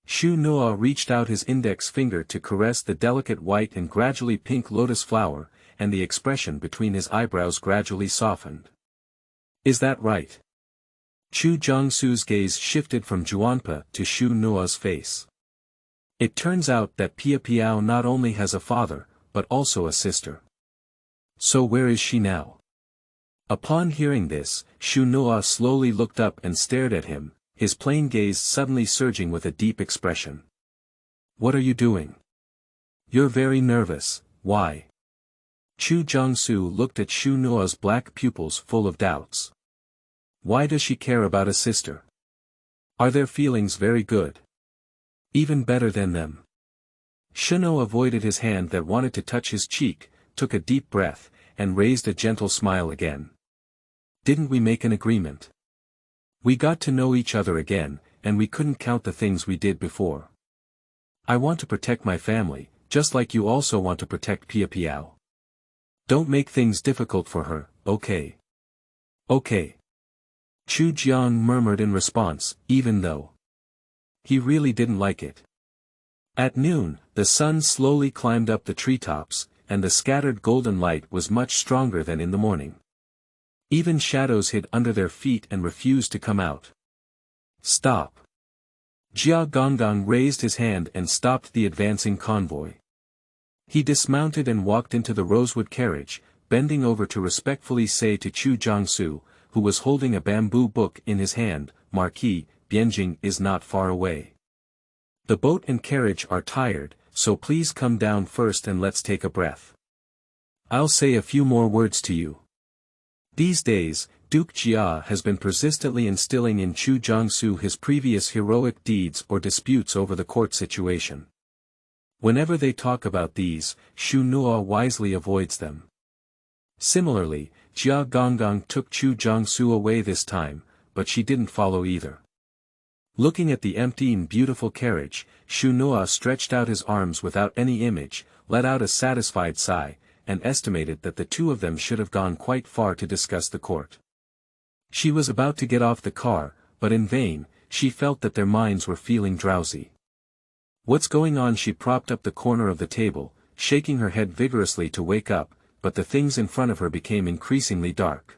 Shu Nuo reached out his index finger to caress the delicate white and gradually pink lotus flower, and the expression between his eyebrows gradually softened. "Is that right?" Chu Jiangsu's gaze shifted from Juanpa to Shu Nuo's face. "It turns out that Pia Piao not only has a father, but also a sister. So where is she now?" Upon hearing this, Shu Nuo slowly looked up and stared at him, his plain gaze suddenly surging with a deep expression. "What are you doing? You're very nervous, why?" Chu Jiangsu looked at Shu Nuo's black pupils full of doubts. "Why does she care about a sister?" Are their feelings very good? Even better than them. Shu Nuo avoided his hand that wanted to touch his cheek, took a deep breath, and raised a gentle smile again. Didn't we make an agreement? We got to know each other again, and we couldn't count the things we did before. I want to protect my family, just like you also want to protect Pia Piao. Don't make things difficult for her, okay? Okay. Chu Jiang murmured in response, even though he really didn't like it. At noon, the sun slowly climbed up the treetops, and the scattered golden light was much stronger than in the morning. Even shadows hid under their feet and refused to come out. Stop. Jia Gonggang raised his hand and stopped the advancing convoy. He dismounted and walked into the rosewood carriage, bending over to respectfully say to Chu Jiangsu, who was holding a bamboo book in his hand, Marquis, Bianjing is not far away. The boat and carriage are tired, so please come down first and let's take a breath. I'll say a few more words to you. These days, Duke Jia has been persistently instilling in Chu Jiangsu his previous heroic deeds or disputes over the court situation. Whenever they talk about these, Shu Nuo wisely avoids them. Similarly, Jia Gonggang took Chu Jiangsu away this time, but she didn't follow either. Looking at the empty and beautiful carriage, Shu Nuo stretched out his arms without any image, let out a satisfied sigh, and estimated that the two of them should have gone quite far to discuss the court. She was about to get off the car, but in vain, she felt that their minds were feeling drowsy. What's going on? She propped up the corner of the table, shaking her head vigorously to wake up, but the things in front of her became increasingly dark.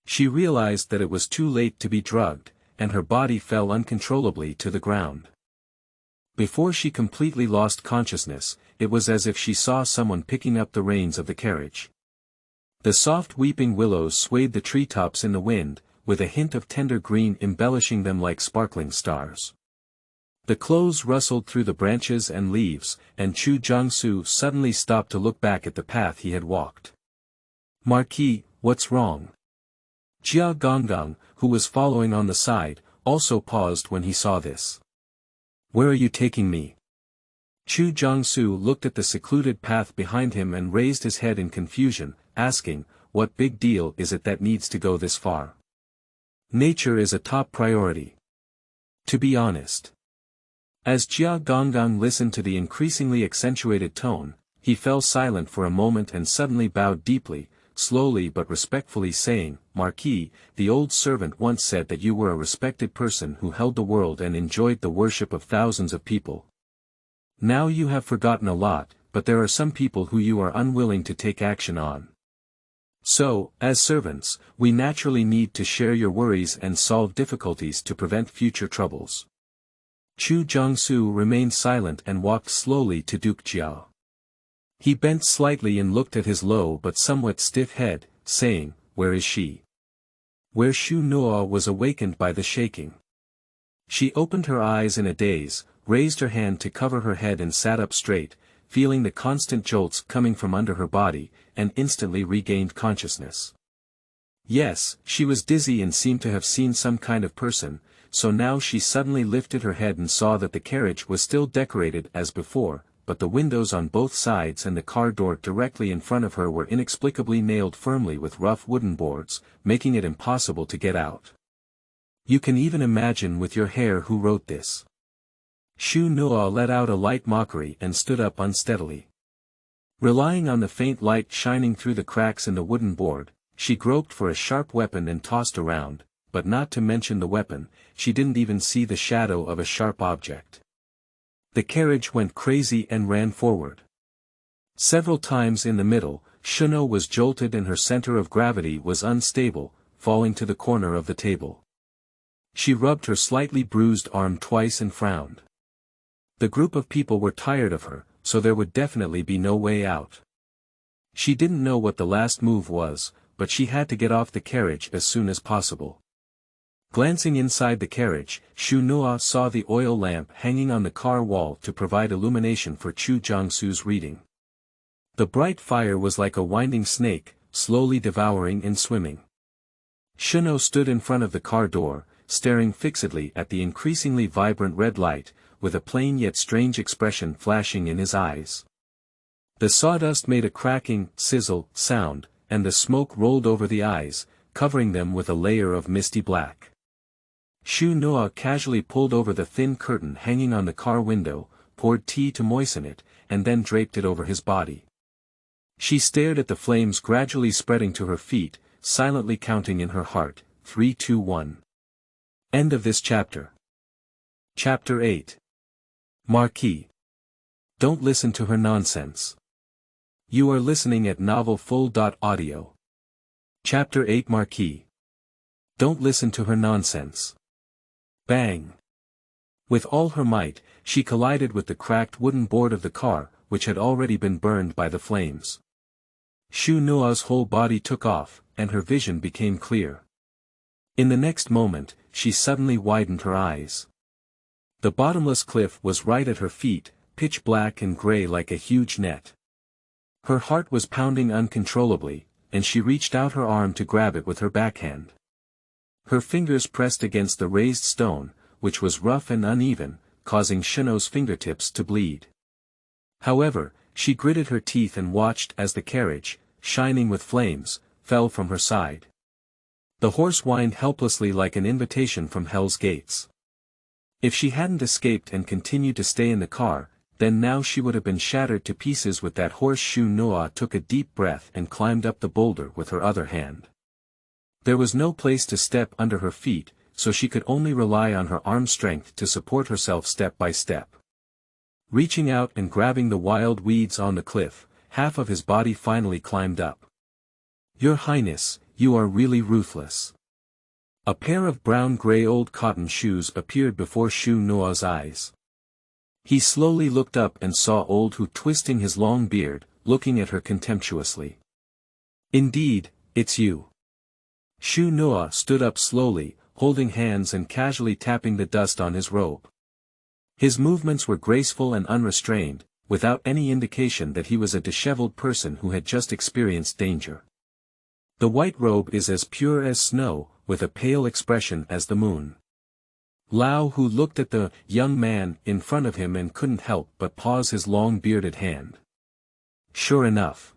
She realized that it was too late to be drugged, and her body fell uncontrollably to the ground. Before she completely lost consciousness, it was as if she saw someone picking up the reins of the carriage. The soft weeping willows swayed the treetops in the wind, with a hint of tender green embellishing them like sparkling stars. The clothes rustled through the branches and leaves, and Chu Jiangsu suddenly stopped to look back at the path he had walked. Marquis, what's wrong? Jia Gonggang, who was following on the side, also paused when he saw this. Where are you taking me? Chu Jiangsu looked at the secluded path behind him and raised his head in confusion, asking, what big deal is it that needs to go this far? Nature is a top priority. To be honest. As Jia Gonggang listened to the increasingly accentuated tone, he fell silent for a moment and suddenly bowed deeply, slowly but respectfully saying, Marquis, the old servant once said that you were a respected person who held the world and enjoyed the worship of thousands of people. Now you have forgotten a lot, but there are some people who you are unwilling to take action on. So, as servants, we naturally need to share your worries and solve difficulties to prevent future troubles. Chu Jiangsu remained silent and walked slowly to Duke Jia. He bent slightly and looked at his low but somewhat stiff head, saying, Where is she? Where Shu Nuo was awakened by the shaking. She opened her eyes in a daze, raised her hand to cover her head and sat up straight, feeling the constant jolts coming from under her body, and instantly regained consciousness. Yes, she was dizzy and seemed to have seen some kind of person, so now she suddenly lifted her head and saw that the carriage was still decorated as before, but the windows on both sides and the car door directly in front of her were inexplicably nailed firmly with rough wooden boards, making it impossible to get out. You can even imagine with your hair who wrote this. Shu Nuo let out a light mockery and stood up unsteadily. Relying on the faint light shining through the cracks in the wooden board, she groped for a sharp weapon and tossed around, but not to mention the weapon, she didn't even see the shadow of a sharp object. The carriage went crazy and ran forward. Several times in the middle, Shu Nuo was jolted and her center of gravity was unstable, falling to the corner of the table. She rubbed her slightly bruised arm twice and frowned. The group of people were tired of her, so there would definitely be no way out. She didn't know what the last move was, but she had to get off the carriage as soon as possible. Glancing inside the carriage, Shu Nuo saw the oil lamp hanging on the car wall to provide illumination for Chu Jiangsu's reading. The bright fire was like a winding snake, slowly devouring and swimming. Shu Nuo stood in front of the car door, staring fixedly at the increasingly vibrant red light, with a plain yet strange expression flashing in his eyes. The sawdust made a cracking, sizzle, sound, and the smoke rolled over the eyes, covering them with a layer of misty black. Shu Nuo casually pulled over the thin curtain hanging on the car window, poured tea to moisten it, and then draped it over his body. She stared at the flames gradually spreading to her feet, silently counting in her heart, 3, 2, 1. End of this chapter. Chapter 8. Marquis. Don't listen to her nonsense. You are listening at novelfull.audio. Chapter 8 Marquis. Don't listen to her nonsense. Bang. With all her might, she collided with the cracked wooden board of the car, which had already been burned by the flames. Shu Nuo's whole body took off, and her vision became clear. In the next moment, she suddenly widened her eyes. The bottomless cliff was right at her feet, pitch black and gray like a huge net. Her heart was pounding uncontrollably, and she reached out her arm to grab it with her backhand. Her fingers pressed against the raised stone, which was rough and uneven, causing Shu Nuo's fingertips to bleed. However, she gritted her teeth and watched as the carriage, shining with flames, fell from her side. The horse whined helplessly like an invitation from hell's gates. If she hadn't escaped and continued to stay in the car, then now she would have been shattered to pieces with that horse. Shu Nuo took a deep breath and climbed up the boulder with her other hand. There was no place to step under her feet, so she could only rely on her arm strength to support herself step by step. Reaching out and grabbing the wild weeds on the cliff, half of his body finally climbed up. Your Highness, you are really ruthless. A pair of brown-gray old cotton shoes appeared before Shu Nuo's eyes. He slowly looked up and saw old Hu twisting his long beard, looking at her contemptuously. Indeed, it's you. Shu Nuo stood up slowly, holding hands and casually tapping the dust on his robe. His movements were graceful and unrestrained, without any indication that he was a disheveled person who had just experienced danger. The white robe is as pure as snow, with a pale expression as the moon. Lao Hu looked at the young man in front of him and couldn't help but pause his long bearded hand. Sure enough.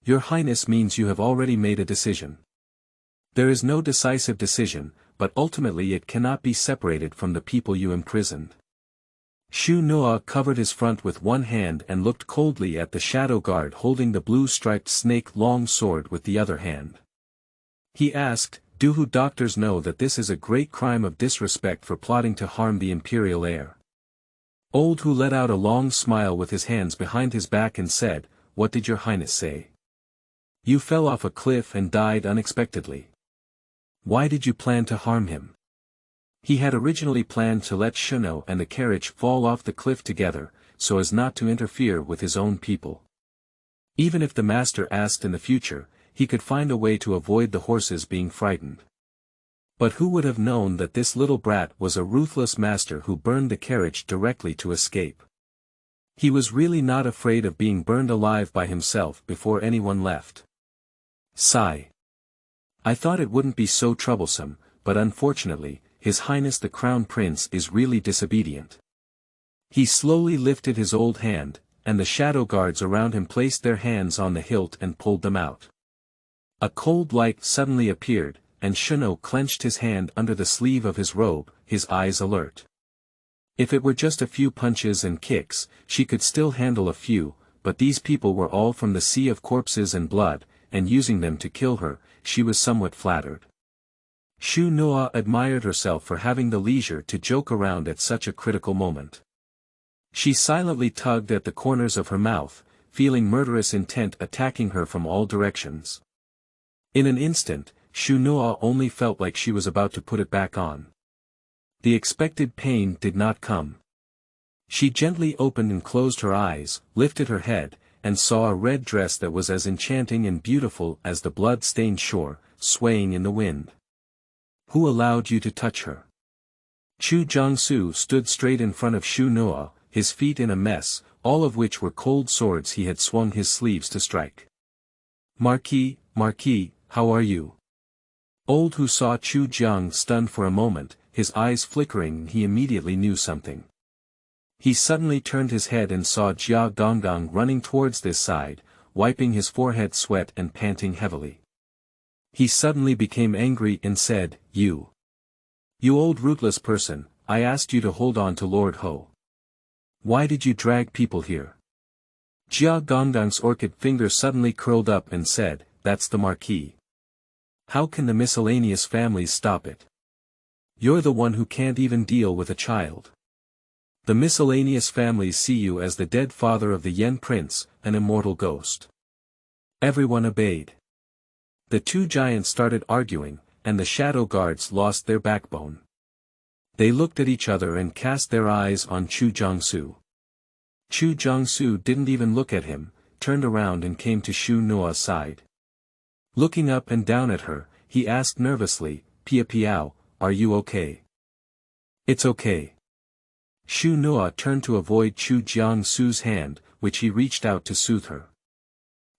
Your Highness means you have already made a decision. There is no decisive decision, but ultimately it cannot be separated from the people you imprisoned. Shu Nuo covered his front with one hand and looked coldly at the shadow guard holding the blue-striped snake-long sword with the other hand. He asked, Do Hu doctors know that this is a great crime of disrespect for plotting to harm the imperial heir? Old Hu let out a long smile with his hands behind his back and said, What did your Highness say? You fell off a cliff and died unexpectedly. Why did you plan to harm him? He had originally planned to let Shu Nuo and the carriage fall off the cliff together, so as not to interfere with his own people. Even if the master asked in the future, he could find a way to avoid the horses being frightened. But who would have known that this little brat was a ruthless master who burned the carriage directly to escape? He was really not afraid of being burned alive by himself before anyone left. Sigh. I thought it wouldn't be so troublesome, but unfortunately, His Highness the Crown Prince is really disobedient. He slowly lifted his old hand, and the shadow guards around him placed their hands on the hilt and pulled them out. A cold light suddenly appeared, and Shu Nuo clenched his hand under the sleeve of his robe, his eyes alert. If it were just a few punches and kicks, she could still handle a few, but these people were all from the sea of corpses and blood, and using them to kill her, she was somewhat flattered. Shu Nuo admired herself for having the leisure to joke around at such a critical moment. She silently tugged at the corners of her mouth, feeling murderous intent attacking her from all directions. In an instant, Shu Nuo only felt like she was about to put it back on. The expected pain did not come. She gently opened and closed her eyes, lifted her head, and saw a red dress that was as enchanting and beautiful as the blood-stained shore, swaying in the wind. Who allowed you to touch her? Chu Jiangsu stood straight in front of Shu Nuo, his feet in a mess, all of which were cold swords he had swung his sleeves to strike. Marquis, how are you? Old Hu saw Chu Jiang stunned for a moment, his eyes flickering. He immediately knew something. He suddenly turned his head and saw Jia Gonggang running towards this side, wiping his forehead sweat and panting heavily. He suddenly became angry and said, You old rootless person, I asked you to hold on to Lord Ho. Why did you drag people here? Jia Gongdang's orchid finger suddenly curled up and said, That's the Marquis. How can the miscellaneous families stop it? You're the one who can't even deal with a child. The miscellaneous families see you as the dead father of the Yen prince, an immortal ghost. Everyone obeyed. The two giants started arguing, and the shadow guards lost their backbone. They looked at each other and cast their eyes on Chu Jiangsu. Chu Jiangsu didn't even look at him, turned around and came to Shu Nuo's side. Looking up and down at her, he asked nervously, Pia Piao, are you okay? It's okay. Shu Nuo turned to avoid Chu Jiangsu's hand, which he reached out to soothe her.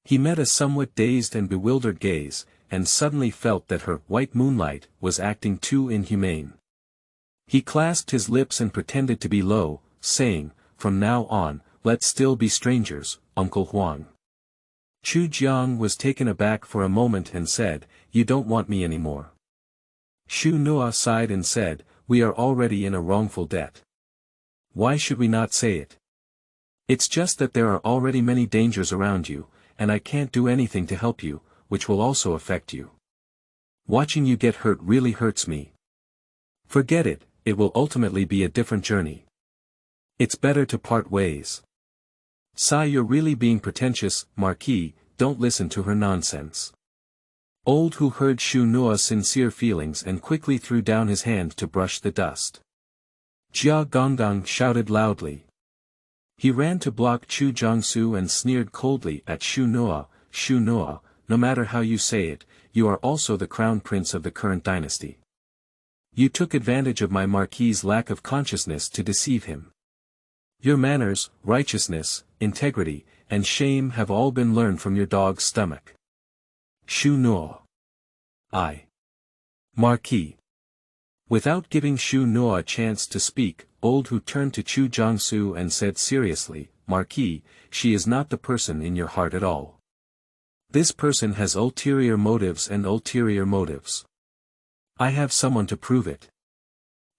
He met a somewhat dazed and bewildered gaze, and suddenly felt that her white moonlight was acting too inhumane. He clasped his lips and pretended to be low, saying, From now on, let's still be strangers, Uncle Huang. Chu Jiang was taken aback for a moment and said, You don't want me anymore. Shu Nuo sighed and said, We are already in a wrongful debt. Why should we not say it? It's just that there are already many dangers around you, and I can't do anything to help you, which will also affect you. Watching you get hurt really hurts me. Forget it, it will ultimately be a different journey. It's better to part ways. Sigh, you're really being pretentious, Marquis, don't listen to her nonsense. Old Hu heard Shu Nuo's sincere feelings and quickly threw down his hand to brush the dust. Jia Gonggang shouted loudly. He ran to block Chu Jiangsu and sneered coldly at Shu Nuo, Shu Nuo, no matter how you say it, you are also the crown prince of the current dynasty. You took advantage of my Marquis' lack of consciousness to deceive him. Your manners, righteousness, integrity, and shame have all been learned from your dog's stomach. Shu Nuo. Marquis. Without giving Shu Nuo a chance to speak, Old Hu turned to Chu Jiangsu and said seriously, Marquis, she is not the person in your heart at all. This person has ulterior motives and ulterior motives. I have someone to prove it.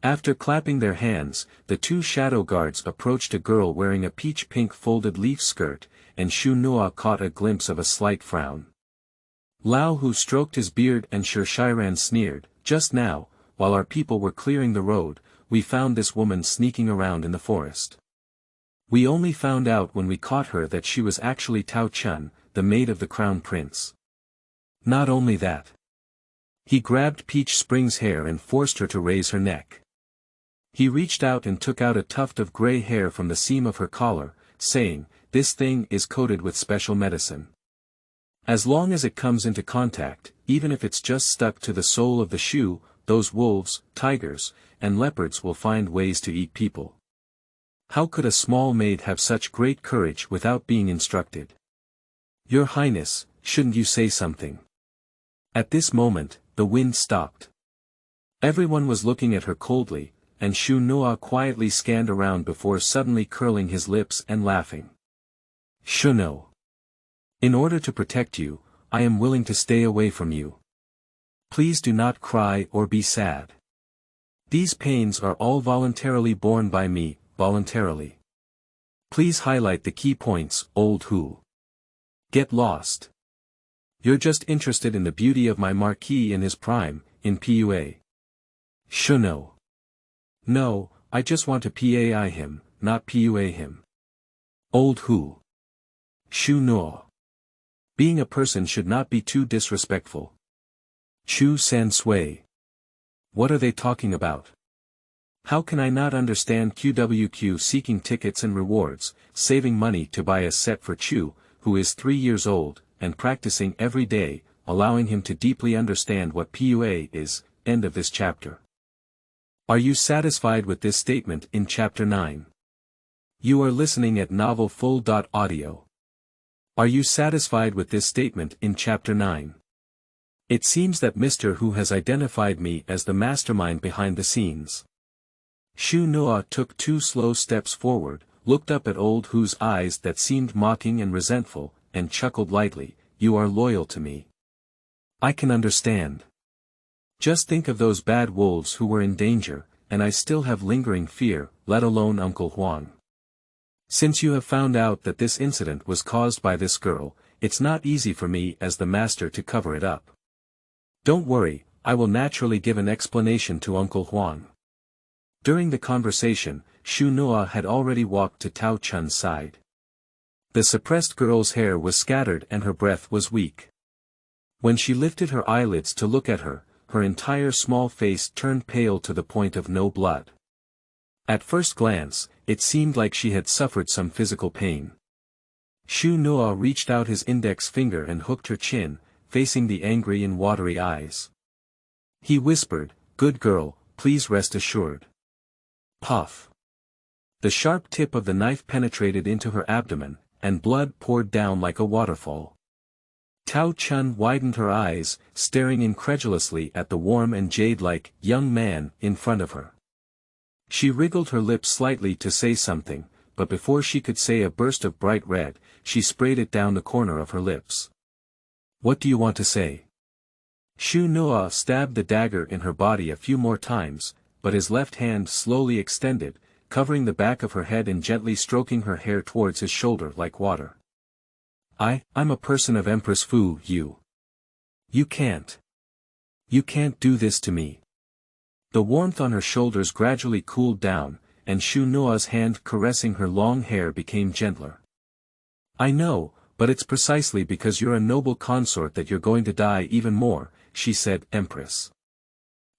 After clapping their hands, the two shadow guards approached a girl wearing a peach-pink folded leaf skirt, and Shu Nuo caught a glimpse of a slight frown. Lao Hu stroked his beard and Sher Shiran sneered, Just now, while our people were clearing the road, we found this woman sneaking around in the forest. We only found out when we caught her that she was actually Tao Chun, the maid of the crown prince. Not only that. He grabbed Peach Spring's hair and forced her to raise her neck. He reached out and took out a tuft of gray hair from the seam of her collar, saying, This thing is coated with special medicine. As long as it comes into contact, even if it's just stuck to the sole of the shoe, those wolves, tigers, and leopards will find ways to eat people. How could a small maid have such great courage without being instructed? Your Highness, shouldn't you say something? At this moment, the wind stopped. Everyone was looking at her coldly, and Shu Nuo quietly scanned around before suddenly curling his lips and laughing. Shu Nuo. In order to protect you, I am willing to stay away from you. Please do not cry or be sad. These pains are all voluntarily borne by me, voluntarily. Please highlight the key points, Old Hu. Get lost. You're just interested in the beauty of my Marquis in his prime, in PUA. Shu Nuo. No, I just want to PAI him, not PUA him. Old Hu. Shu Nuo. Being a person should not be too disrespectful. Chu San Sui. What are they talking about? How can I not understand QWQ seeking tickets and rewards, saving money to buy a set for Chu, who is 3 years old, and practicing every day, allowing him to deeply understand what PUA is, end of this chapter. Are you satisfied with this statement in Chapter 9? You are listening at novelfull.audio. Are you satisfied with this statement in Chapter 9? It seems that Mr. Hu has identified me as the mastermind behind the scenes. Shu Nuo took 2 slow steps forward, looked up at old Hu's eyes that seemed mocking and resentful, and chuckled lightly, "You are loyal to me. I can understand. Just think of those bad wolves who were in danger, and I still have lingering fear, let alone Uncle Huang. Since you have found out that this incident was caused by this girl, it's not easy for me as the master to cover it up. Don't worry, I will naturally give an explanation to Uncle Huang." During the conversation, Shu Nuo had already walked to Tao Chun's side. The suppressed girl's hair was scattered and her breath was weak. When she lifted her eyelids to look at her, her entire small face turned pale to the point of no blood. At first glance, it seemed like she had suffered some physical pain. Shu Nuo reached out his index finger and hooked her chin, facing the angry and watery eyes. He whispered, "Good girl, please rest assured." Puff. The sharp tip of the knife penetrated into her abdomen, and blood poured down like a waterfall. Tao Chun widened her eyes, staring incredulously at the warm and jade-like young man in front of her. She wriggled her lips slightly to say something, but before she could say a burst of bright red, she sprayed it down the corner of her lips. "What do you want to say?" Shu Nuo stabbed the dagger in her body a few more times, but his left hand slowly extended, covering the back of her head and gently stroking her hair towards his shoulder like water. I'm a person of Empress Fu, you. You can't do this to me." The warmth on her shoulders gradually cooled down, and Shu Nuo's hand caressing her long hair became gentler. "I know, but it's precisely because you're a noble consort that you're going to die even more," she said, "Empress.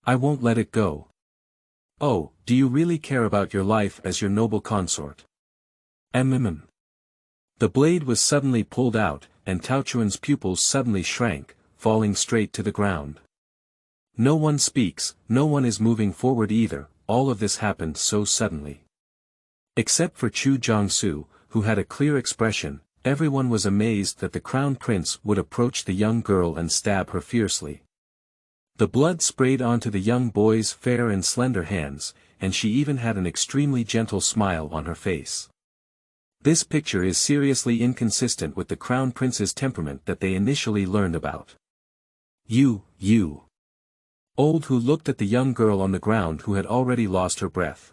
I won't let it go." "Oh, do you really care about your life as your noble consort?" The blade was suddenly pulled out, and Tao Chuan's pupils suddenly shrank, falling straight to the ground. No one speaks, no one is moving forward either, all of this happened so suddenly. Except for Chu Jiangsu, who had a clear expression, everyone was amazed that the crown prince would approach the young girl and stab her fiercely. The blood sprayed onto the young boy's fair and slender hands, and she even had an extremely gentle smile on her face. This picture is seriously inconsistent with the crown prince's temperament that they initially learned about. You. Old Hu looked at the young girl on the ground who had already lost her breath.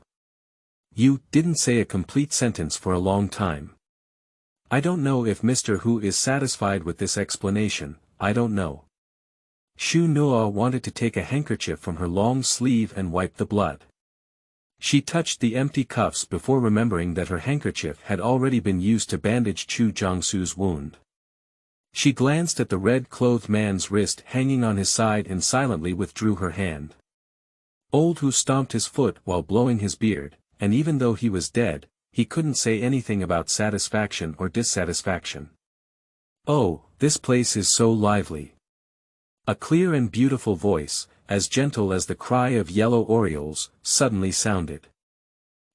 "You didn't say a complete sentence for a long time. I don't know if Mr. Hu is satisfied with this explanation, I don't know." Shu Nuo wanted to take a handkerchief from her long sleeve and wipe the blood. She touched the empty cuffs before remembering that her handkerchief had already been used to bandage Chu Jiangsu's wound. She glanced at the red-clothed man's wrist hanging on his side and silently withdrew her hand. Old Hu stomped his foot while blowing his beard, and even though he was dead, he couldn't say anything about satisfaction or dissatisfaction. "Oh, this place is so lively." A clear and beautiful voice, as gentle as the cry of yellow orioles, suddenly sounded.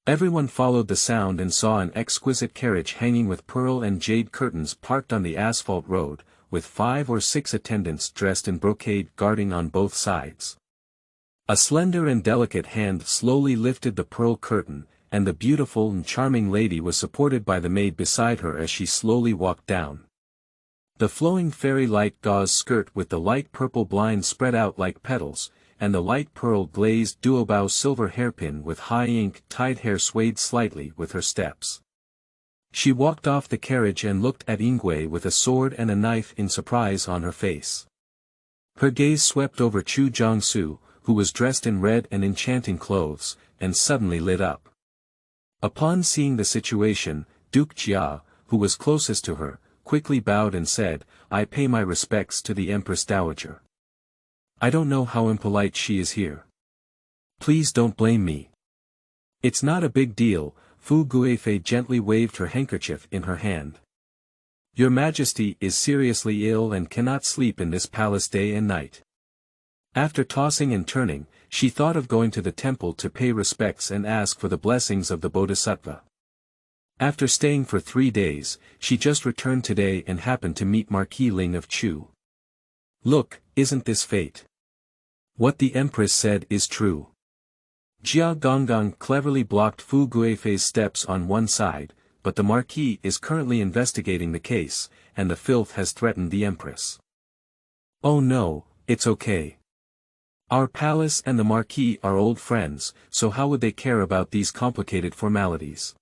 Everyone followed the sound and saw an exquisite carriage hanging with pearl and jade curtains parked on the asphalt road, with 5 or 6 attendants dressed in brocade guarding on both sides. A slender and delicate hand slowly lifted the pearl curtain, and the beautiful and charming lady was supported by the maid beside her as she slowly walked down. The flowing fairy-like gauze skirt with the light purple blind spread out like petals, and the light pearl glazed duobao silver hairpin with high ink tied hair swayed slightly with her steps. She walked off the carriage and looked at Yingwei with a sword and a knife in surprise on her face. Her gaze swept over Chu Jiangsu, who was dressed in red and enchanting clothes, and suddenly lit up. Upon seeing the situation, Duke Jia, who was closest to her, quickly bowed and said, "I pay my respects to the Empress Dowager. I don't know how impolite she is here. Please don't blame me." "It's not a big deal," Fu Guifei gently waved her handkerchief in her hand. "Your Majesty is seriously ill and cannot sleep in this palace day and night." After tossing and turning, she thought of going to the temple to pay respects and ask for the blessings of the Bodhisattva. After staying for 3 days, she just returned today and happened to meet Marquis Ling of Chu. "Look, isn't this fate? What the Empress said is true. Jia Gonggang cleverly blocked Fu Guifei's steps on one side, but the Marquis is currently investigating the case, and the filth has threatened the Empress. Oh no, it's okay. Our palace and the Marquis are old friends, so how would they care about these complicated formalities?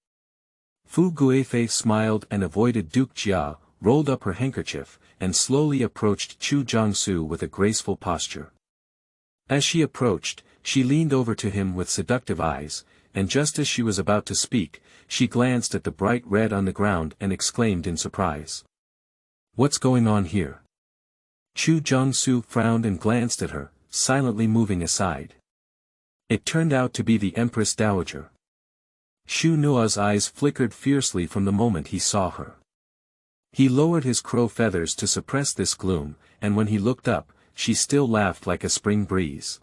Fu Guifei smiled and avoided Duke Jia, rolled up her handkerchief, and slowly approached Chu Jiangsu with a graceful posture. As she approached, she leaned over to him with seductive eyes, and just as she was about to speak, she glanced at the bright red on the ground and exclaimed in surprise. What's going on here? Chu Jiangsu frowned and glanced at her, silently moving aside. It turned out to be the Empress Dowager. Shu Nuo's eyes flickered fiercely from the moment he saw her. He lowered his crow feathers to suppress this gloom, and when he looked up, she still laughed like a spring breeze.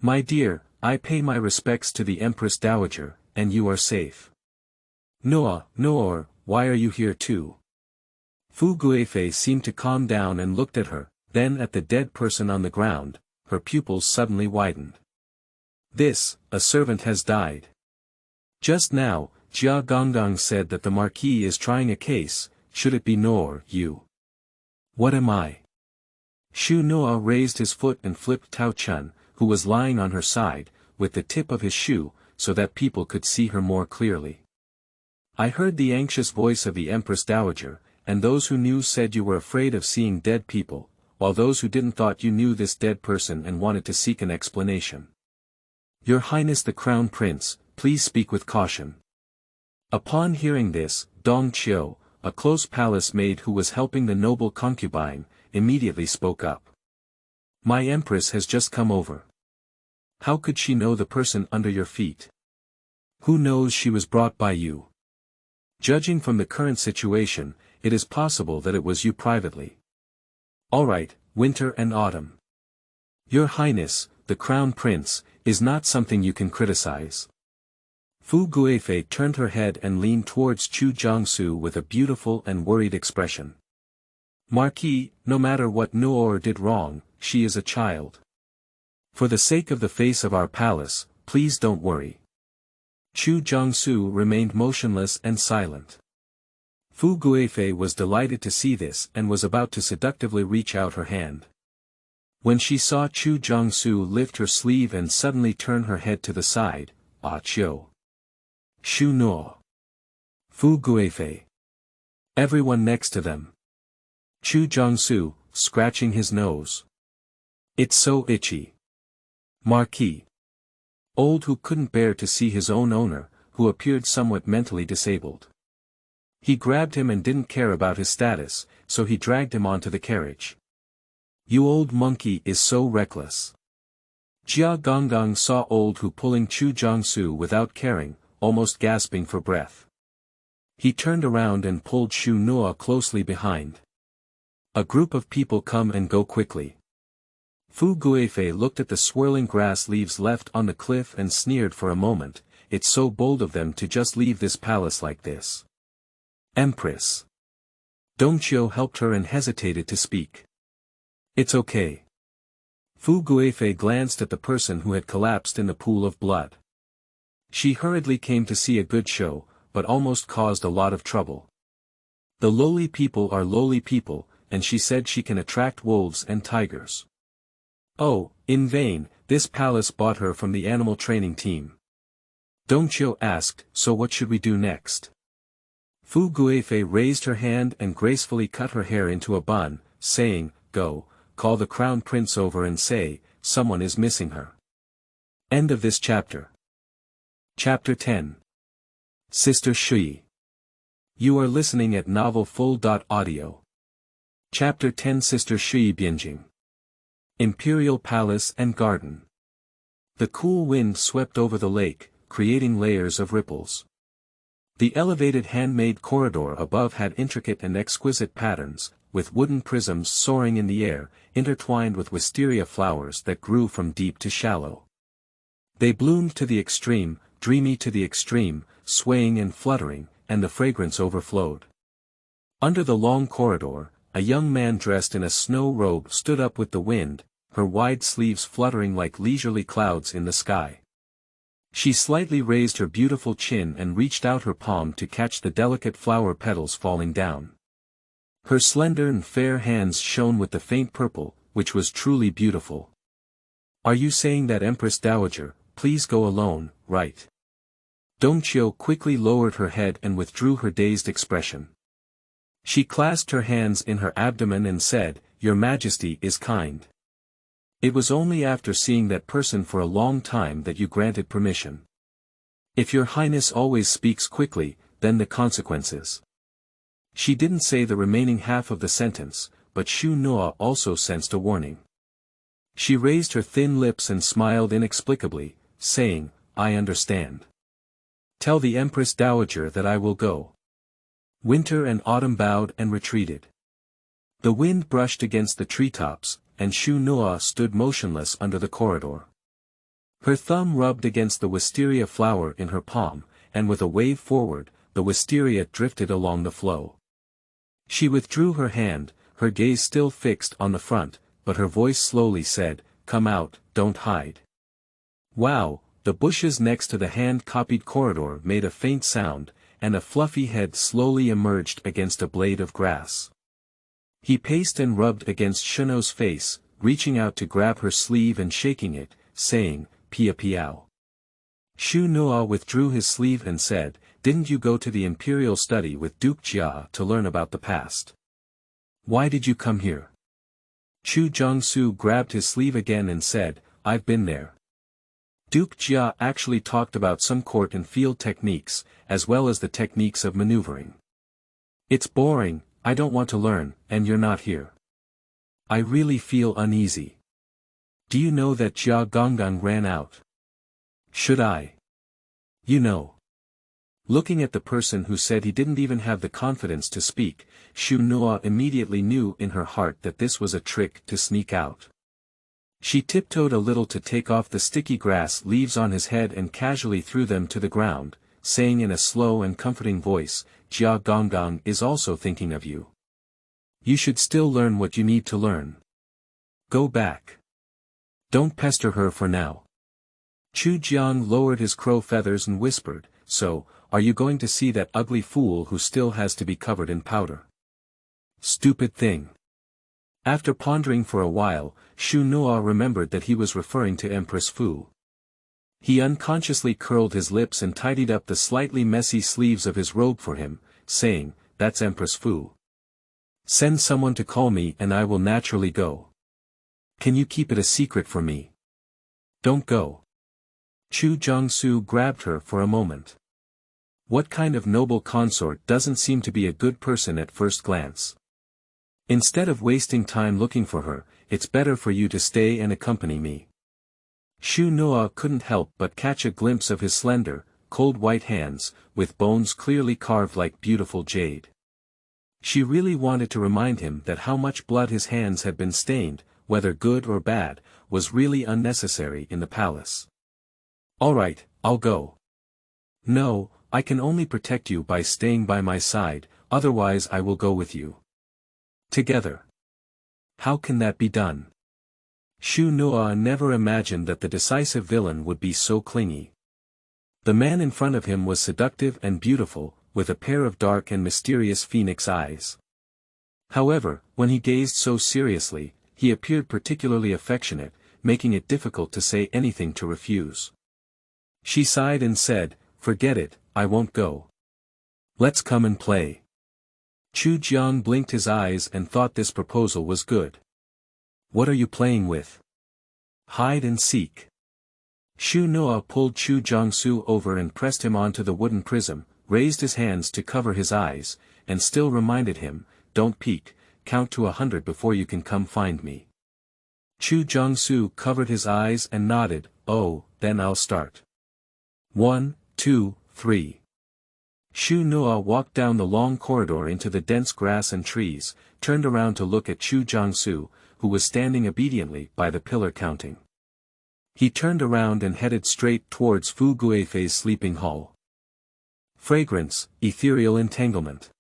My dear, I pay my respects to the Empress Dowager, and you are safe. Noor, why are you here too? Fu Guifei seemed to calm down and looked at her, then at the dead person on the ground, her pupils suddenly widened. A servant has died. Just now, Jia Gonggang said that the Marquis is trying a case, should it be Noor, you? What am I? Shu Nuo raised his foot and flipped Tao Chun, who was lying on her side, with the tip of his shoe, so that people could see her more clearly. I heard the anxious voice of the Empress Dowager, and those who knew said you were afraid of seeing dead people, while those who didn't thought you knew this dead person and wanted to seek an explanation. Your Highness the Crown Prince, please speak with caution. Upon hearing this, Dong Qiu, a close palace maid who was helping the noble concubine, immediately spoke up. My Empress has just come over. How could she know the person under your feet? Who knows she was brought by you? Judging from the current situation, it is possible that it was you privately. Alright, winter and autumn. Your Highness, the Crown Prince, is not something you can criticize. Fu Guifei turned her head and leaned towards Chu Jiangsu with a beautiful and worried expression. Marquis, no matter what Noor did wrong, she is a child. For the sake of the face of our palace, please don't worry. Chu Jiangsu remained motionless and silent. Fu Guifei was delighted to see this and was about to seductively reach out her hand. When she saw Chu Jiangsu lift her sleeve and suddenly turn her head to the side, Ah Qiu. Shu Nuo. Fu Guifei. Everyone next to them. Chu Jiangsu, scratching his nose. It's so itchy. Marquis. Old who couldn't bear to see his own owner, who appeared somewhat mentally disabled. He grabbed him and didn't care about his status, so he dragged him onto the carriage. You old monkey is so reckless. Jia Gonggang saw old who pulling Chu Jiangsu without caring, almost gasping for breath. He turned around and pulled Shu Nuo closely behind. A group of people come and go quickly. Fu Guifei looked at the swirling grass leaves left on the cliff and sneered for a moment, it's so bold of them to just leave this palace like this. Empress. Dongqiu helped her and hesitated to speak. It's okay. Fu Guifei glanced at the person who had collapsed in the pool of blood. She hurriedly came to see a good show, but almost caused a lot of trouble. The lowly people are lowly people, and she said she can attract wolves and tigers. Oh, in vain, this palace bought her from the animal training team. Dongqiu asked, so what should we do next? Fu Guifei raised her hand and gracefully cut her hair into a bun, saying, go, call the crown prince over and say, someone is missing her. End of this chapter. Chapter 10. Sister Shuyi. You are listening at novelfull.audio. Chapter 10 Sister Shuyi Bianjing. Imperial Palace and Garden. The cool wind swept over the lake, creating layers of ripples. The elevated handmade corridor above had intricate and exquisite patterns, with wooden prisms soaring in the air, intertwined with wisteria flowers that grew from deep to shallow. They bloomed to the extreme, dreamy to the extreme, swaying and fluttering, and the fragrance overflowed. Under the long corridor, a young man dressed in a snow robe stood up with the wind, her wide sleeves fluttering like leisurely clouds in the sky. She slightly raised her beautiful chin and reached out her palm to catch the delicate flower petals falling down. Her slender and fair hands shone with the faint purple, which was truly beautiful. "Are you saying that Empress Dowager, please go alone, right?" Dongqiu quickly lowered her head and withdrew her dazed expression. She clasped her hands in her abdomen and said, "Your Majesty is kind. It was only after seeing that person for a long time that you granted permission. If your Highness always speaks quickly, then the consequences." She didn't say the remaining half of the sentence, but Shu Nuo also sensed a warning. She raised her thin lips and smiled inexplicably, saying, "I understand. Tell the Empress Dowager that I will go." Winter and autumn bowed and retreated. The wind brushed against the treetops, and Shu Nuo stood motionless under the corridor. Her thumb rubbed against the wisteria flower in her palm, and with a wave forward, the wisteria drifted along the flow. She withdrew her hand, her gaze still fixed on the front, but her voice slowly said, "Come out, don't hide." Wow! The bushes next to the hand-copied corridor made a faint sound, and a fluffy head slowly emerged against a blade of grass. He paced and rubbed against Shu Nuo's face, reaching out to grab her sleeve and shaking it, saying, "Pia piao." Shu Nuo withdrew his sleeve and said, "Didn't you go to the imperial study with Duke Jia to learn about the past? Why did you come here?" Chu Jiangsu grabbed his sleeve again and said, "I've been there. Duke Jia actually talked about some court and field techniques, as well as the techniques of maneuvering. It's boring, I don't want to learn, and you're not here. I really feel uneasy. Do you know that Jia Gonggang ran out? Should I? You know." Looking at the person who said he didn't even have the confidence to speak, Shu Nuo immediately knew in her heart that this was a trick to sneak out. She tiptoed a little to take off the sticky grass leaves on his head and casually threw them to the ground, saying in a slow and comforting voice, "Jia Gonggang is also thinking of you. You should still learn what you need to learn. Go back. Don't pester her for now." Chu Jiang lowered his crow feathers and whispered, "So, are you going to see that ugly fool who still has to be covered in powder? Stupid thing." After pondering for a while, Shu Nuo remembered that he was referring to Empress Fu. He unconsciously curled his lips and tidied up the slightly messy sleeves of his robe for him, saying, "That's Empress Fu. Send someone to call me and I will naturally go. Can you keep it a secret for me? Don't go." Chu Jiangsu grabbed her for a moment. What kind of noble consort doesn't seem to be a good person at first glance? Instead of wasting time looking for her, it's better for you to stay and accompany me. Shu Nuo couldn't help but catch a glimpse of his slender, cold white hands, with bones clearly carved like beautiful jade. She really wanted to remind him that how much blood his hands had been stained, whether good or bad, was really unnecessary in the palace. "All right, I'll go." "No, I can only protect you by staying by my side, otherwise I will go with you. Together. How can that be done?" Shu Nuo never imagined that the decisive villain would be so clingy. The man in front of him was seductive and beautiful, with a pair of dark and mysterious phoenix eyes. However, when he gazed so seriously, he appeared particularly affectionate, making it difficult to say anything to refuse. She sighed and said, "Forget it, I won't go. Let's come and play." Chu Jiang blinked his eyes and thought this proposal was good. "What are you playing with? Hide and seek?" Shu Nuo pulled Chu Jiangsu over and pressed him onto the wooden prism, raised his hands to cover his eyes, and still reminded him, "Don't peek, count to 100 before you can come find me." Chu Jiangsu covered his eyes and nodded, "Oh, then I'll start. 1, 2, 3. Shu Nuo walked down the long corridor into the dense grass and trees, turned around to look at Chu Jiangsu, who was standing obediently by the pillar counting. He turned around and headed straight towards Fu Guifei's sleeping hall. Fragrance, ethereal entanglement.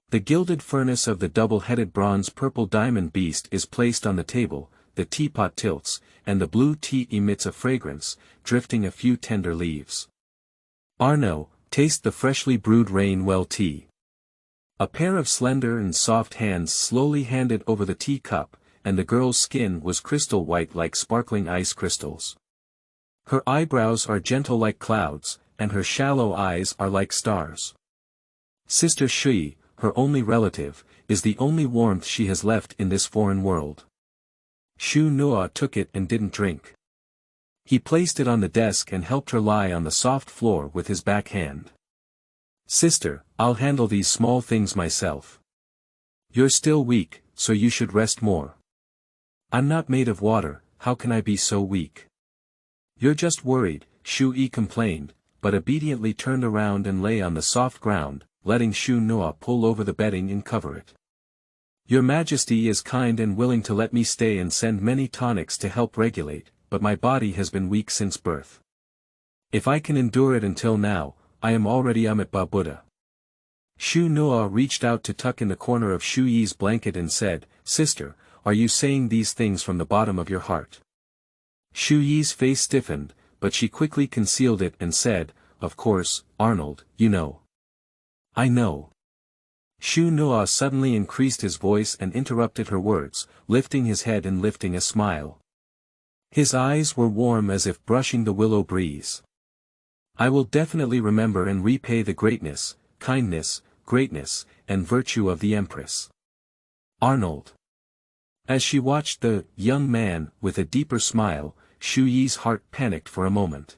The gilded furnace of the double-headed bronze-purple diamond beast is placed on the table, the teapot tilts, and the blue tea emits a fragrance, drifting a few tender leaves. Arno, taste the freshly brewed rain-well tea. A pair of slender and soft hands slowly handed over the teacup, and the girl's skin was crystal white like sparkling ice crystals. Her eyebrows are gentle like clouds, and her shallow eyes are like stars. Sister Shuyi, her only relative, is the only warmth she has left in this foreign world. Shu Nuo took it and didn't drink. He placed it on the desk and helped her lie on the soft floor with his back hand. Sister, I'll handle these small things myself. You're still weak, so you should rest more. I'm not made of water, how can I be so weak? You're just worried, Shuyi complained, but obediently turned around and lay on the soft ground, letting Shu Nuo pull over the bedding and cover it. Your Majesty is kind and willing to let me stay and send many tonics to help regulate, but my body has been weak since birth. If I can endure it until now, I am already Amit Buddha. Shu Nuo reached out to tuck in the corner of Shuyi's blanket and said, Sister, are you saying these things from the bottom of your heart? Shuyi's face stiffened, but she quickly concealed it and said, Of course, Arnold, you know. I know. Shu Nuo suddenly increased his voice and interrupted her words, lifting his head and lifting a smile. His eyes were warm as if brushing the willow breeze. I will definitely remember and repay the greatness, kindness, greatness, and virtue of the Empress. Arnold. As she watched the young man with a deeper smile, Shuyi's heart panicked for a moment.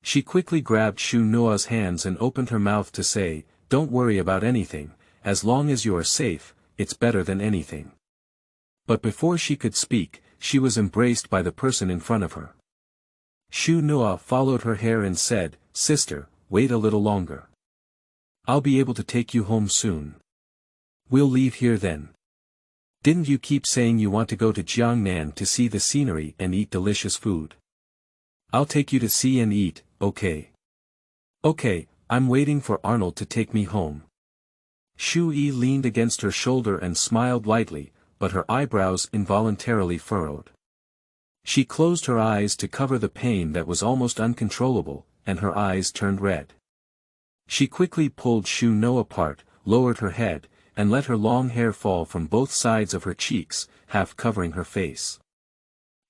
She quickly grabbed Shu Nuo's hands and opened her mouth to say, Don't worry about anything, as long as you are safe, it's better than anything. But before she could speak, she was embraced by the person in front of her. Shu Nuo followed her hair and said, Sister, wait a little longer. I'll be able to take you home soon. We'll leave here then. Didn't you keep saying you want to go to Jiangnan to see the scenery and eat delicious food? I'll take you to see and eat, okay? Okay, I'm waiting for Arnold to take me home. Shuyi leaned against her shoulder and smiled lightly, but her eyebrows involuntarily furrowed. She closed her eyes to cover the pain that was almost uncontrollable, and her eyes turned red. She quickly pulled Shu Nuo apart, lowered her head, and let her long hair fall from both sides of her cheeks, half covering her face.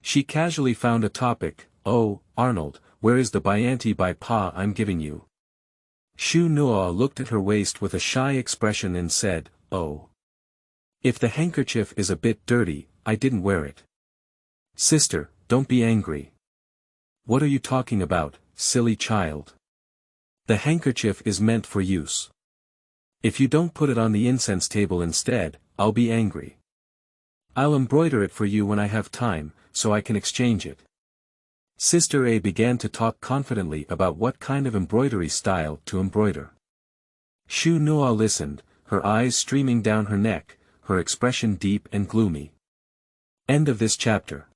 She casually found a topic, Oh, Arnold, where is the Byanti by Pa I'm giving you? Shu Nuo looked at her waist with a shy expression and said, Oh. If the handkerchief is a bit dirty, I didn't wear it. Sister, don't be angry. What are you talking about, silly child? The handkerchief is meant for use. If you don't put it on the incense table instead, I'll be angry. I'll embroider it for you when I have time, so I can exchange it. Sister A began to talk confidently about what kind of embroidery style to embroider. Shu Nuo listened, her eyes streaming down her neck, her expression deep and gloomy. End of this chapter.